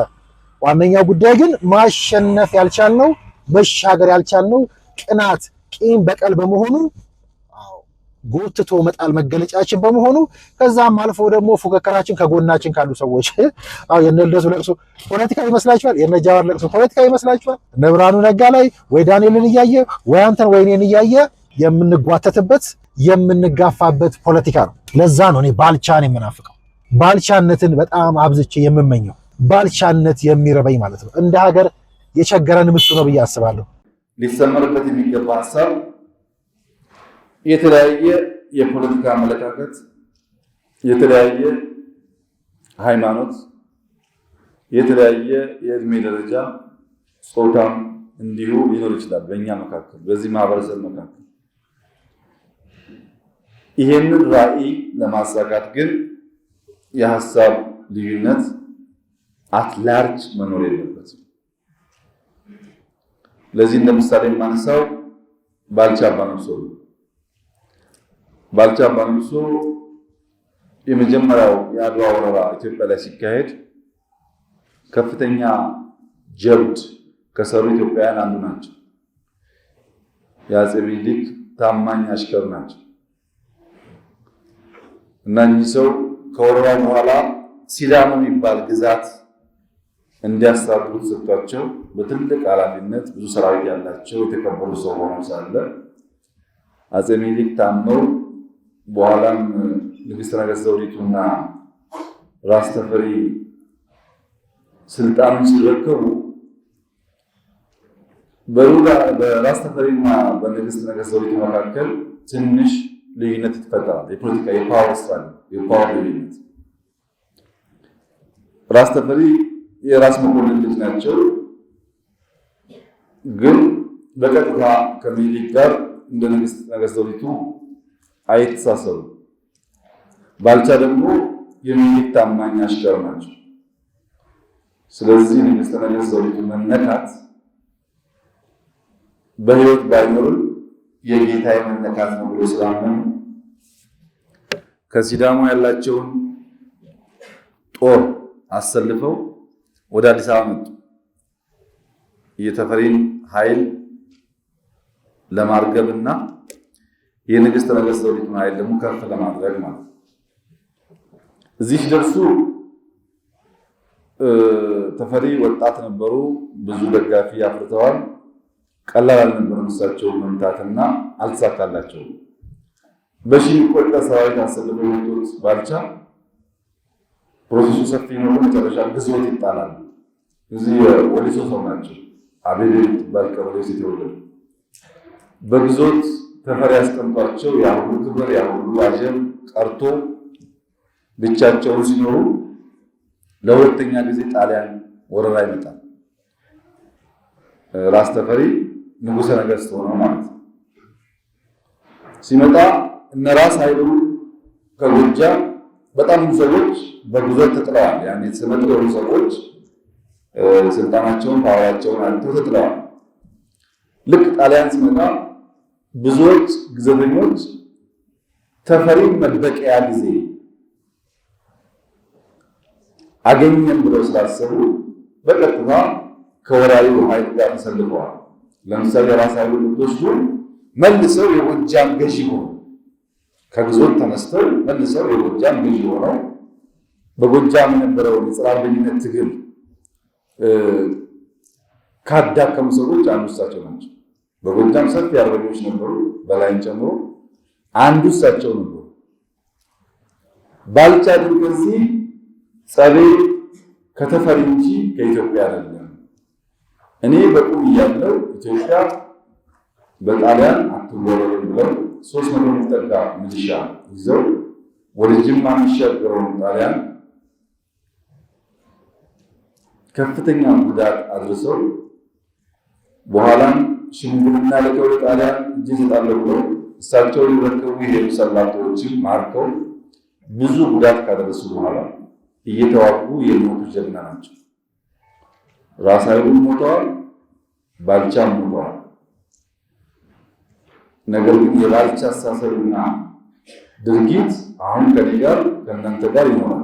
ዋነኛው ጉዳይ ግን ማሸነፍ ያልቻልነው መሻገር ያልቻልነው ቅናት፣ ቂም፣ በቀል በመሆኑ ጎትቶ መጣል መገለጫችን በመሆኑ ከዛም አልፎ ደግሞ ፉከከራችን ከጎናችን ካሉ ሰዎች የነ ልደቱ ለቅሶ ፖለቲካ ይመስላችኋል? የነ ጃዋር ለቅሶ ፖለቲካ ይመስላችኋል? እነ ብርሃኑ ነጋ ላይ ወይ ዳንኤልን እያየ ወይ አንተን ወይ እኔን እያየ የምንጓተትበት የምንጋፋበት ፖለቲካ ነው። ለዛ ነው እኔ ባልቻን የምናፍቀው፣ ባልቻነትን በጣም አብዝቼ የምመኘው፣ ባልቻነት የሚረበኝ ማለት ነው። እንደ ሀገር የቸገረን እሱ ነው ብዬ አስባለሁ። ሊሰመርበት የሚገባ ሀሳብ የተለያየ የፖለቲካ አመለካከት፣ የተለያየ ሃይማኖት፣ የተለያየ የእድሜ ደረጃ፣ ጾታም እንዲሁ ሊኖር ይችላል በእኛ መካከል በዚህ ማህበረሰብ መካከል። ይሄንን ራዕይ ለማሳካት ግን የሀሳብ ልዩነት አትላርጅ መኖር የለበትም። ለዚህ እንደምሳሌ የማነሳው ባልቻ አባነብሶ ባልቻ አባነብሶ የመጀመሪያው የአድዋ ወረራ ኢትዮጵያ ላይ ሲካሄድ ከፍተኛ ጀብድ ከሰሩ ኢትዮጵያውያን አንዱ ናቸው። የአፄ ምኒልክ ታማኝ አሽከር ናቸው እና እኚህ ሰው ከወረራው በኋላ ሲዳሞ የሚባል ግዛት እንዲያስተዳድሩ ተሰጥቷቸው በትልቅ ኃላፊነት ብዙ ሰራዊት ያላቸው የተከበሩ ሰው ሆነው ሳለ አፄ ምኒልክ ታመው በኋላም ንግሥት ነገሥት ዘውዲቱና ራስ ተፈሪ ስልጣኑን ሲረከቡ በራስ ተፈሪና በንግሥት ነገሥት ዘውዲቱ መካከል ትንሽ ልዩነት ይፈጠራል። የፖለቲካ የፓወር ልዩነት። ራስ ተፈሪ የራስ መኮንን ልጅ ናቸው፣ ግን በቀጥታ ከምኒልክ ጋር እንደ ንግሥት ነገሥት ዘውዲቱ አይተሳሰሩ። ባልቻ ደግሞ የሚኒልክ ታማኝ አሽከር ናቸው። ስለዚህ ንግሥት ነገሥት ዘውዲቱ መነካት በሕይወት ባይኖርም የጌታዬ መነካት ነው ብሎ ስላመኑ ከሲዳሞ ያላቸውን ጦር አሰልፈው ወደ አዲስ አበባ መጡ። የተፈሪን ኃይል ለማርገብና የንግሥት ነገሥት ዘውዲቱን ኃይል ደግሞ ከፍ ለማድረግ ማለት ነው። እዚህ ሲደርሱ ተፈሪ ወጣት ነበሩ፣ ብዙ ደጋፊ አፍርተዋል። ቀላል አልነበረም እሳቸውን መምታትና አልተሳካላቸውም። በሺህ የሚቆጠር ሰራዊት አሰልፈው የመጡት ባልቻ ፕሮሰሱ ሰፊ ነው። መጨረሻ ግዞት ይጣላል። እዚህ ወሊሶ ሰው ናቸው። አቤቤ የምትባል ቀበሌ ውስጥ የተወለዱ በግዞት ተፈሪ ያስቀምጧቸው ያሁሉ ክብር ያሁሉ አጀብ ቀርቶ ብቻቸውን ሲኖሩ ለሁለተኛ ጊዜ ጣሊያን ወረራ ይመጣል። ራስ ተፈሪ ንጉሠ ነገሥት ሆነው ማለት ነው። ሲመጣ እነ ራስ ኃይሉ ከጎጃም በጣም ብዙ ሰዎች በግዞት ተጥለዋል። ያኔ ስመጥር የሆኑ ሰዎች ስልጣናቸውን ፓወራቸውን አጥተው ተጥለዋል። ልክ ጣሊያን ሲመጣ ብዙዎች ግዘተኞች ተፈሪን መበቀያ ጊዜ አገኘን ብለው ስላሰቡ በቀጥታ ከወራሪው ኃይል ጋር ተሰልፈዋል። ለምሳሌ ራስ ኃይሉ ብትወስዱ መልሰው የጎጃም ገዢ ሆኑ። ከግዞት ተነስተው መልሰው የጎጃም ገዢ ሆነው በጎጃም የነበረውን የጸረ አርበኝነት ትግል ካዳከሙ ሰዎች አንዱ እሳቸው ናቸው። በጎጃም ሰፊ አርበኞች ነበሩ፣ በላይን ጨምሮ አንዱ እሳቸው ነበሩ። ባልቻ ግን ከዚህ ጸቤ ከተፈሪ እንጂ ከኢትዮጵያ አይደለም። እኔ በቁም እያለው ኢትዮጵያ በጣሊያን አትወረርም ብለው 300 የሚጠጋ ሚሊሻ ይዘው ወደ ጅማ የሚሻገረውን ጣሊያን ከፍተኛ ጉዳት አድርሰው በኋላም ሽምግልና ልከው ጣሊያን እጅ ይሰጣሉ ብለው እሳቸውን ሊረከቡ የሄዱ ሰላቶችን ማርከው ብዙ ጉዳት ካደረሱ በኋላ እየተዋጉ የሞቱ ጀግና ናቸው። ራስ ኃይሉ ሞተዋል፣ ባልቻም ሞተዋል። ነገር ግን የባልቻ አስተሳሰብና ድርጊት አሁን ከኔ ጋር ከእናንተ ጋር ይኖራል።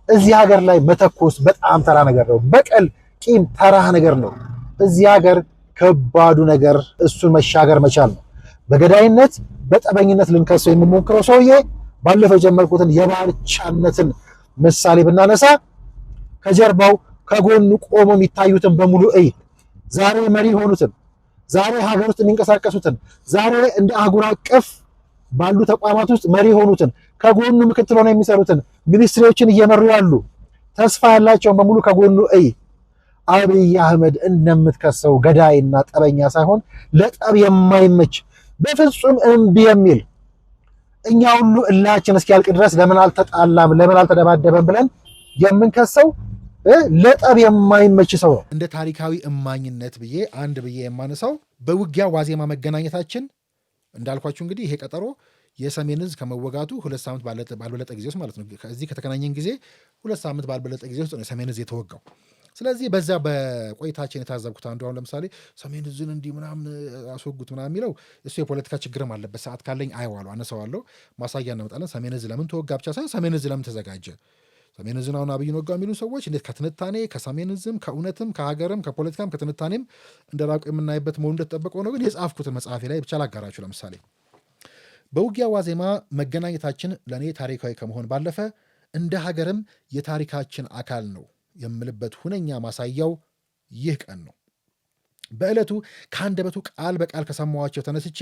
እዚህ ሀገር ላይ መተኮስ በጣም ተራ ነገር ነው። በቀል፣ ቂም ተራ ነገር ነው። እዚህ ሀገር ከባዱ ነገር እሱን መሻገር መቻል ነው። በገዳይነት በጠበኝነት ልንከሰው የምንሞክረው ሰውዬ ባለፈው የጀመርኩትን የባልቻነትን ምሳሌ ብናነሳ ከጀርባው ከጎኑ ቆሞ የሚታዩትን በሙሉ እይ። ዛሬ መሪ ሆኑትን፣ ዛሬ ሀገር ውስጥ የሚንቀሳቀሱትን፣ ዛሬ እንደ አህጉር አቀፍ ባሉ ተቋማት ውስጥ መሪ ሆኑትን፣ ከጎኑ ምክትል ሆነው የሚሰሩትን፣ ሚኒስትሪዎችን እየመሩ ያሉ ተስፋ ያላቸውን በሙሉ ከጎኑ እይ። አብይ አህመድ እንደምትከሰው ገዳይና ጠበኛ ሳይሆን ለጠብ የማይመች በፍጹም እምቢ የሚል እኛ ሁሉ እላችን እስኪያልቅ ድረስ ለምን አልተጣላም ለምን አልተደባደበም ብለን የምንከሰው ለጠብ የማይመች ሰው ነው። እንደ ታሪካዊ እማኝነት ብዬ የማነሳው በውጊያ ዋዜማ መገናኘታችን እንዳልኳችሁ እንግዲህ ይሄ ቀጠሮ የሰሜን ዕዝ ከመወጋቱ 2 ሳምንት ባልበለጠ ጊዜ ውስጥ ማለት ነው። ከዚህ ከተገናኘን ጊዜ 2 ሳምንት ባልበለጠ ጊዜ ውስጥ ነው የሰሜን ዕዝ የተወጋው። ስለዚህ በዛ በቆይታችን የታዘብኩት አንዱ አሁን ለምሳሌ ሰሜን ዕዝን እንዲህ ምናምን አስወጉት ምናምን የሚለው እሱ የፖለቲካ ችግርም አለበት። ሰዓት ካለኝ አየዋለሁ፣ አነሳዋለሁ፣ ማሳያ እናመጣለን። ሰሜን ዕዝ ለምን ተወጋ ብቻ ሳይሆን ሰሜን ዕዝ ለምን ተዘጋጀ፣ ሰሜን ዕዝን አሁን አብይን ወጋ የሚሉ ሰዎች እንዴት ከትንታኔ ከሰሜን ዕዝም ከእውነትም ከሀገርም ከፖለቲካም ከትንታኔም እንደራቁ የምናይበት መሆኑ እንደተጠበቀ ሆኖ ግን የጻፍኩትን መጽሐፌ ላይ ብቻ ላጋራችሁ። ለምሳሌ በውጊያ ዋዜማ መገናኘታችን ለእኔ ታሪካዊ ከመሆን ባለፈ እንደ ሀገርም የታሪካችን አካል ነው የምልበት ሁነኛ ማሳያው ይህ ቀን ነው። በዕለቱ ከአንደበቱ ቃል በቃል ከሰማኋቸው ተነስቼ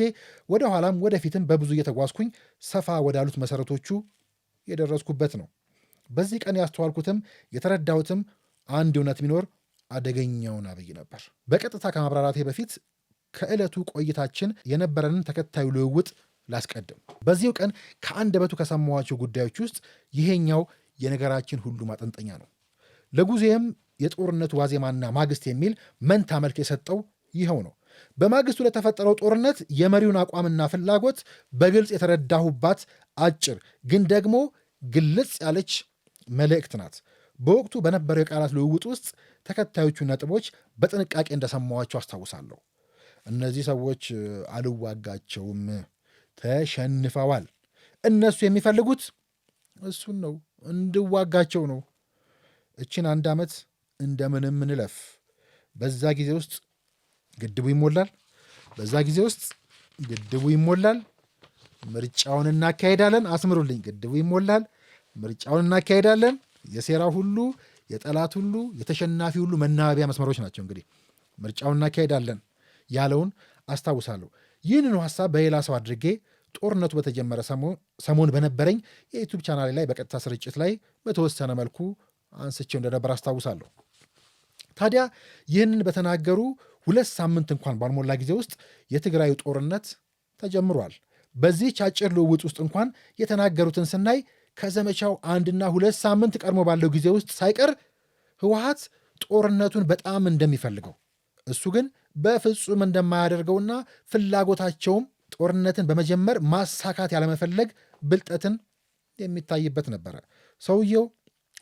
ወደ ኋላም ወደፊትም በብዙ እየተጓዝኩኝ ሰፋ ወዳሉት መሰረቶቹ የደረስኩበት ነው። በዚህ ቀን ያስተዋልኩትም የተረዳሁትም አንድ እውነት ቢኖር አደገኛውን አብይ ነበር። በቀጥታ ከማብራራቴ በፊት ከዕለቱ ቆይታችን የነበረንን ተከታዩ ልውውጥ ላስቀድም። በዚሁ ቀን ከአንደበቱ ከሰማኋቸው ጉዳዮች ውስጥ ይሄኛው የነገራችን ሁሉ ማጠንጠኛ ነው። ለጉዜም የጦርነቱ ዋዜማና ማግስት የሚል መንታ መልክ የሰጠው ይኸው ነው። በማግስቱ ለተፈጠረው ጦርነት የመሪውን አቋምና ፍላጎት በግልጽ የተረዳሁባት አጭር ግን ደግሞ ግልጽ ያለች መልእክት ናት። በወቅቱ በነበረው የቃላት ልውውጥ ውስጥ ተከታዮቹ ነጥቦች በጥንቃቄ እንደሰማኋቸው አስታውሳለሁ። እነዚህ ሰዎች አልዋጋቸውም፣ ተሸንፈዋል። እነሱ የሚፈልጉት እሱን ነው፣ እንድዋጋቸው ነው። እችን 1 ዓመት እንደምንም እንለፍ። በዛ ጊዜ ውስጥ ግድቡ ይሞላል። ምርጫውን እናካሄዳለን። አስምሩልኝ፣ ግድቡ ይሞላል፣ ምርጫውን እናካሄዳለን። የሴራ ሁሉ የጠላት ሁሉ የተሸናፊ ሁሉ መናበቢያ መስመሮች ናቸው። እንግዲህ ምርጫውን እናካሄዳለን፣ ያለውን አስታውሳለሁ። ይህንኑ ሀሳብ በሌላ ሰው አድርጌ ጦርነቱ በተጀመረ ሰሞን በነበረኝ የዩቱብ ቻናሌ ላይ በቀጥታ ስርጭት ላይ በተወሰነ መልኩ አንስቼው እንደነበር አስታውሳለሁ። ታዲያ ይህንን በተናገሩ 2 ሳምንት እንኳን ባልሞላ ጊዜ ውስጥ የትግራዩ ጦርነት ተጀምሯል። በዚህች አጭር ልውውጥ ውስጥ እንኳን የተናገሩትን ስናይ ከዘመቻው 1 እና 2 ሳምንት ቀድሞ ባለው ጊዜ ውስጥ ሳይቀር ህወሓት ጦርነቱን በጣም እንደሚፈልገው እሱ ግን በፍጹም እንደማያደርገውና ፍላጎታቸውም ጦርነትን በመጀመር ማሳካት ያለመፈለግ ብልጠትን የሚታይበት ነበረ። ሰውየው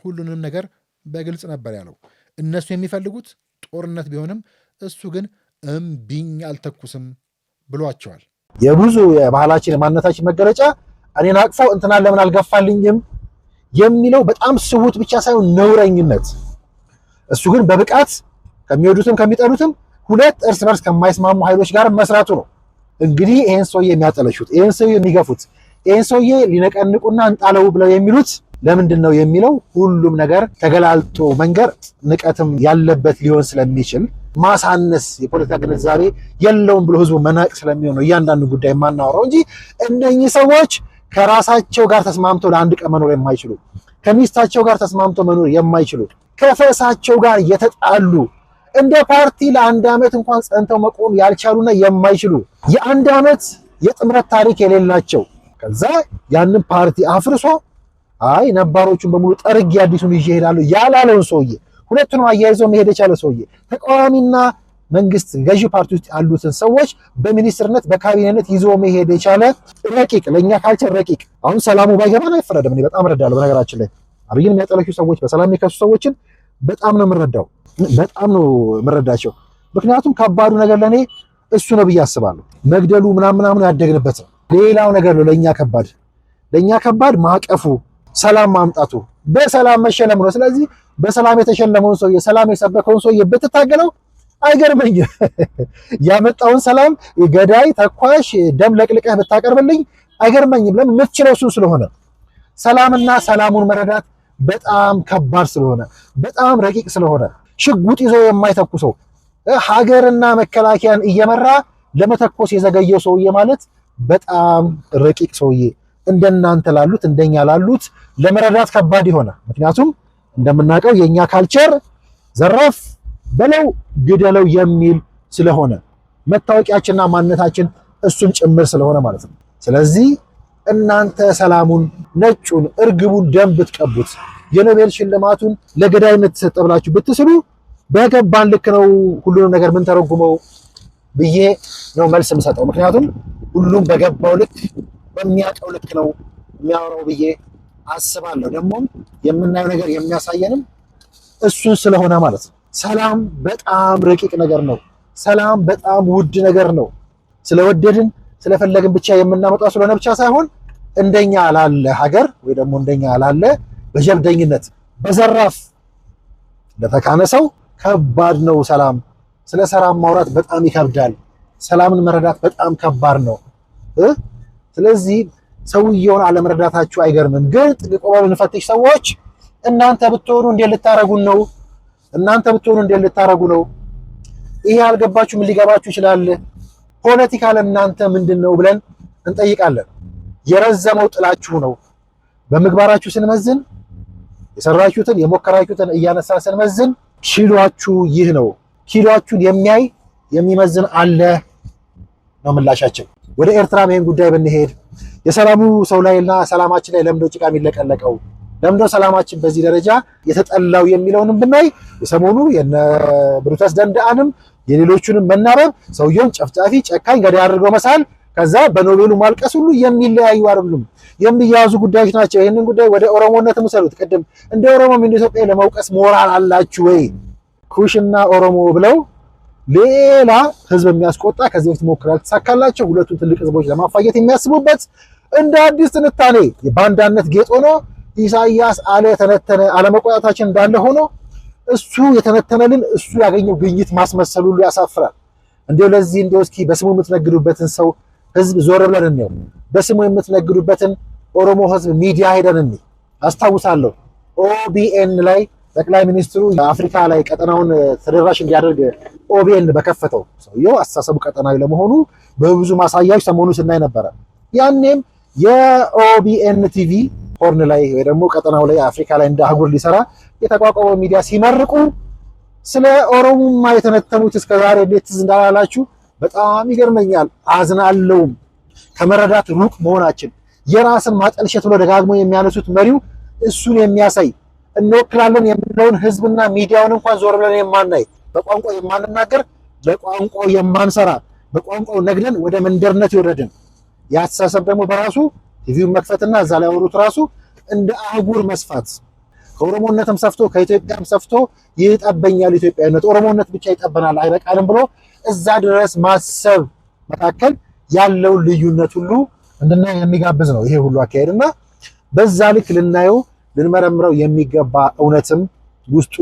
ሁሉንም ነገር በግልጽ ነበር ያለው። እነሱ የሚፈልጉት ጦርነት ቢሆንም እሱ ግን እምቢኝ አልተኩስም ብሏቸዋል። የብዙ የባህላችን የማንነታችን መገለጫ እኔን አቅፎ እንትናን ለምን አልገፋልኝም የሚለው በጣም ስሁት ብቻ ሳይሆን ነውረኝነት። እሱ ግን በብቃት ከሚወዱትም ከሚጠሉትም ሁለት እርስ በርስ ከማይስማሙ ኃይሎች ጋር መስራቱ ነው። እንግዲህ ይሄን ሰውዬ የሚያጠለሹት፣ ይሄን ሰውዬ የሚገፉት፣ ይሄን ሰውዬ ሊነቀንቁና እንጣለው ብለው የሚሉት ለምንድን ነው የሚለው ሁሉም ነገር ተገላልጦ መንገር ንቀትም ያለበት ሊሆን ስለሚችል ማሳነስ የፖለቲካ ግንዛቤ የለውም ብሎ ህዝቡ መናቅ ስለሚሆን ነው እያንዳንዱ ጉዳይ የማናወራው እንጂ እነኚህ ሰዎች ከራሳቸው ጋር ተስማምተው ለአንድ ቀን መኖር የማይችሉ፣ ከሚስታቸው ጋር ተስማምተው መኖር የማይችሉ፣ ከፈሳቸው ጋር የተጣሉ እንደ ፓርቲ ለአንድ ዓመት እንኳን ጸንተው መቆም ያልቻሉና የማይችሉ የአንድ ዓመት የጥምረት ታሪክ የሌላቸው ከዛ ያንን ፓርቲ አፍርሶ አይ ነባሮቹን በሙሉ ጠርጌ አዲሱን ይዤ እሄዳለሁ ያላለውን ሰውዬ ሁለቱንም አያይዞ መሄድ የቻለ ሰውዬ ተቃዋሚና መንግስት ገዢ ፓርቲ ውስጥ ያሉትን ሰዎች በሚኒስትርነት በካቢኔነት ይዞ መሄድ የቻለ ረቂቅ፣ ለእኛ ካልቸር ረቂቅ። አሁን ሰላሙ ባይገባን አይፈረድም። እኔ በጣም እረዳለሁ። በነገራችን ላይ አብይን የሚያጠለሹ ሰዎች፣ በሰላም የሚከሱ ሰዎችን በጣም ነው የምረዳው፣ በጣም ነው የምረዳቸው። ምክንያቱም ከባዱ ነገር ለእኔ እሱ ነው ብዬ አስባለሁ። መግደሉ ምናምን ያደግንበት ነው። ሌላው ነገር ነው ለእኛ ከባድ ማዕቀፉ፣ ሰላም ማምጣቱ፣ በሰላም መሸለም ነው። ስለዚህ በሰላም የተሸለመውን ሰውዬ፣ ሰላም የሰበከውን ሰውዬ ብትታገለው አይገርመኝ። ያመጣውን ሰላም ገዳይ ተኳሽ ደም ለቅልቀህ ብታቀርብልኝ አይገርመኝም። ለምን? የምትችለው እሱ ስለሆነ፣ ሰላምና ሰላሙን መረዳት በጣም ከባድ ስለሆነ፣ በጣም ረቂቅ ስለሆነ፣ ሽጉጥ ይዞ የማይተኩሰው ሀገርና መከላከያን እየመራ ለመተኮስ የዘገየው ሰውዬ ማለት በጣም ረቂቅ ሰውዬ እንደናንተ ላሉት እንደኛ ላሉት ለመረዳት ከባድ ይሆናል። ምክንያቱም እንደምናውቀው የኛ ካልቸር ዘራፍ በለው ግደለው የሚል ስለሆነ መታወቂያችንና ማንነታችን እሱም ጭምር ስለሆነ ማለት ነው። ስለዚህ እናንተ ሰላሙን፣ ነጩን፣ እርግቡን ደም ብትቀቡት የኖቤል ሽልማቱን ለገዳይነት ተሰጠ ብላችሁ ብትስሉ በገባን ልክ ነው ሁሉንም ነገር ምን ተረጉመው ብዬ ነው መልስ የምሰጠው። ምክንያቱም ሁሉም በገባው ልክ በሚያውቀው ልክ ነው የሚያወራው ብዬ አስባለሁ። ደግሞ የምናየው ነገር የሚያሳየንም እሱን ስለሆነ ማለት ነው። ሰላም በጣም ረቂቅ ነገር ነው። ሰላም በጣም ውድ ነገር ነው። ስለወደድን ስለፈለግን ብቻ የምናመጣው ስለሆነ ብቻ ሳይሆን እንደኛ ላለ ሀገር ወይ ደግሞ እንደኛ ላለ በጀብደኝነት በዘራፍ ለተካነ ሰው ከባድ ነው ሰላም። ስለ ሰላም ማውራት በጣም ይከብዳል። ሰላምን መረዳት በጣም ከባድ ነው። ስለዚህ ሰውየውን አለመረዳታችሁ አይገርምም። ግን ጥቂት ቆመን እንፈትሽ ሰዎች እናንተ ብትሆኑ እንዴት ልታረጉን ነው? እናንተ ብትሆኑ እንዴት ልታረጉ ነው? ይሄ አልገባችሁ ምን ሊገባችሁ ይችላል? ፖለቲካ ለእናንተ ምንድን ነው ብለን እንጠይቃለን። የረዘመው ጥላችሁ ነው። በምግባራችሁ ስንመዝን የሰራችሁትን የሞከራችሁትን እያነሳ ስንመዝን ኪሏችሁ ይህ ነው። ኪሏችሁን የሚያይ የሚመዝን አለ ነው ምላሻችን። ወደ ኤርትራም ይሄን ጉዳይ ብንሄድ የሰላሙ ሰው ላይና ሰላማችን ላይ ለምዶ ጭቃ የሚለቀለቀው ለምዶ ሰላማችን በዚህ ደረጃ የተጠላው የሚለውንም ብናይ የሰሞኑ የነ ብሩተስ ደንደአንም የሌሎቹንም መናበብ ሰውየውን ጨፍጫፊ ጨካኝ ገዳይ አድርገው መሳል ከዛ በኖቤሉ ማልቀስ ሁሉ የሚለያዩ አይደሉም፣ የሚያዙ ጉዳዮች ናቸው። ይህንን ጉዳይ ወደ ኦሮሞነት ምሰሉት። ቅድም እንደ ኦሮሞም እንደ ኢትዮጵያ ለመውቀስ ሞራል አላችሁ ወይ? ኩሽና ኦሮሞ ብለው ሌላ ህዝብ የሚያስቆጣ ከዚህ በፊት ሞክረው ያልተሳካላቸው ሁለቱን ትልቅ ህዝቦች ለማፋየት የሚያስቡበት እንደ አዲስ ትንታኔ የባንዳነት ጌጥ ሆኖ ኢሳያስ አለ ተነተነ አለመቆጣታችን እንዳለ ሆኖ እሱ የተነተነልን እሱ ያገኘው ግኝት ማስመሰሉ ሁሉ ያሳፍራል። እንደው ለዚህ እንደው እስኪ በስሙ የምትነግዱበትን ሰው ህዝብ ዞር ብለን እንየው። በስሙ የምትነግዱበትን ኦሮሞ ህዝብ ሚዲያ ሄደን እንይ። አስታውሳለሁ ኦቢኤን ላይ ጠቅላይ ሚኒስትሩ የአፍሪካ ላይ ቀጠናውን ተደራሽ እንዲያደርግ ኦቤን በከፈተው ሰውየው አስተሳሰቡ ቀጠናዊ ለመሆኑ በብዙ ማሳያዎች ሰሞኑ ስናይ ነበረ። ያኔም የኦቢኤን ቲቪ ሆርን ላይ ወይ ደግሞ ቀጠናው ላይ አፍሪካ ላይ እንደ አህጉር ሊሰራ የተቋቋመው ሚዲያ ሲመርቁ ስለ ኦሮሞማ የተነተኑት እስከዛሬ እንዴት ትዝ እንዳላላችሁ በጣም ይገርመኛል። አዝናለሁም። ከመረዳት ሩቅ መሆናችን የራስን ማጠልሸት ብሎ ደጋግሞ የሚያነሱት መሪው እሱን የሚያሳይ እንወክላለን የምንለውን ህዝብና ሚዲያውን እንኳን ዞር ብለን የማናይ በቋንቋ የማንናገር በቋንቋው የማንሰራ በቋንቋው ነግደን ወደ መንደርነት ይወረድን ያስተሳሰብ ደግሞ በራሱ ቲቪውን መክፈትና እዛ ላይ ያወሩት ራሱ እንደ አህጉር መስፋት ከኦሮሞነትም ሰፍቶ ከኢትዮጵያም ሰፍቶ ይጠበኛል ኢትዮጵያዊነት ኦሮሞነት ብቻ ይጠበናል አይበቃልም ብሎ እዛ ድረስ ማሰብ መካከል ያለው ልዩነት ሁሉ እንድናይ የሚጋብዝ ነው ይሄ ሁሉ አካሄድና በዛ ልክ ልናየው ልንመረምረው የሚገባ እውነትም ውስጡ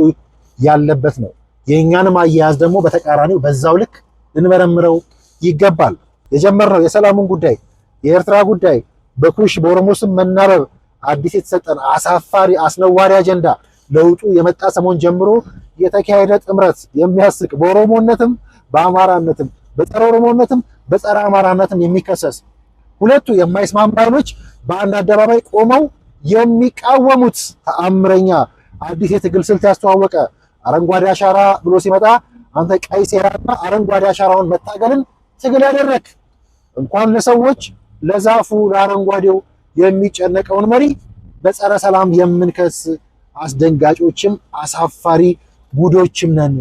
ያለበት ነው። የእኛንም አያያዝ ደግሞ በተቃራኒው በዛው ልክ ልንመረምረው ይገባል። የጀመርነው የሰላሙን ጉዳይ የኤርትራ ጉዳይ በኩሽ በኦሮሞ ስም መናበብ አዲስ የተሰጠን አሳፋሪ አስነዋሪ አጀንዳ ለውጡ የመጣ ሰሞን ጀምሮ የተካሄደ ጥምረት የሚያስቅ በኦሮሞነትም በአማራነትም በጸረ ኦሮሞነትም በጸረ አማራነትም የሚከሰስ ሁለቱ የማይስማሙ ኃይሎች በአንድ አደባባይ ቆመው የሚቃወሙት ተአምረኛ አዲስ የትግል ስልት ያስተዋወቀ አረንጓዴ አሻራ ብሎ ሲመጣ አንተ ቀይ ሴራና አረንጓዴ አሻራውን መታገልን ትግል ያደረክ እንኳን ለሰዎች ለዛፉ ለአረንጓዴው የሚጨነቀውን መሪ በጸረ ሰላም የምንከስ አስደንጋጮችም አሳፋሪ ጉዶችም ነን።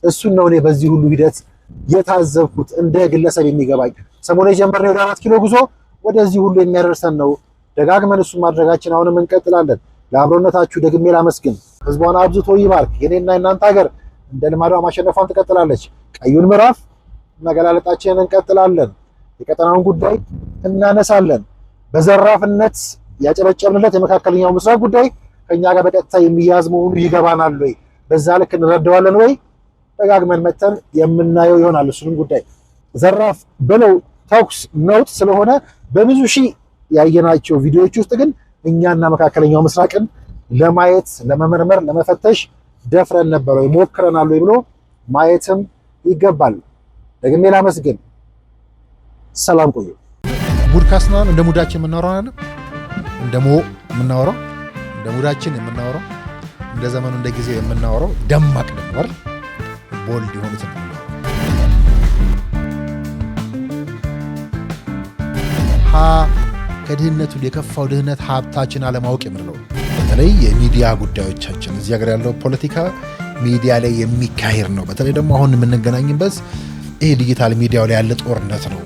እሱን ነው እኔ በዚህ ሁሉ ሂደት የታዘብኩት እንደ ግለሰብ የሚገባኝ። ሰሞኑን የጀመርነው ወደ 4 ኪሎ ጉዞ ወደዚህ ሁሉ የሚያደርሰን ነው። ደጋግመን እሱን ማድረጋችን አሁንም እንቀጥላለን። ለአብሮነታችሁ ደግሜ ላመስግን። ህዝቧን አብዝቶ ይባርክ። የኔና የናንተ ሀገር እንደ ልማዷ ማሸነፏን ትቀጥላለች። ቀዩን ምዕራፍ መገላለጣችንን እንቀጥላለን። የቀጠናውን ጉዳይ እናነሳለን። በዘራፍነት ያጨበጨብንለት የመካከለኛው ምስራቅ ጉዳይ ከኛ ጋር በቀጥታ የሚያዝ መሆኑ ይገባናል ወይ? በዛ ልክ እንረዳዋለን ወይ? ደጋግመን መተን የምናየው ይሆናል። እሱንም ጉዳይ ዘራፍ ብለው ተኩስ ነውጥ ስለሆነ በብዙ ሺህ ያየናቸው ቪዲዮዎች ውስጥ ግን እኛና መካከለኛው ምስራቅን ለማየት ለመመርመር ለመፈተሽ ደፍረን ነበር ወይ ሞክረናል ወይ ብሎ ማየትም ይገባል። ደግሜ ላመስግን። ሰላም ቆዩ። ሙድካስት ነው እንደ ሙዳችን የምናወራው አይደል? እንደ ሙዳችን የምናወራው እንደ ዘመኑ እንደ ጊዜው የምናወራው ደማቅ ነበር። ቦልድ የሆኑት ከድህነቱ የከፋው ድህነት ሀብታችን አለማወቅ የምንለው በተለይ የሚዲያ ጉዳዮቻችን እዚህ ሀገር ያለው ፖለቲካ ሚዲያ ላይ የሚካሄድ ነው። በተለይ ደግሞ አሁን የምንገናኝበት ይሄ ዲጂታል ሚዲያው ላይ ያለ ጦርነት ነው።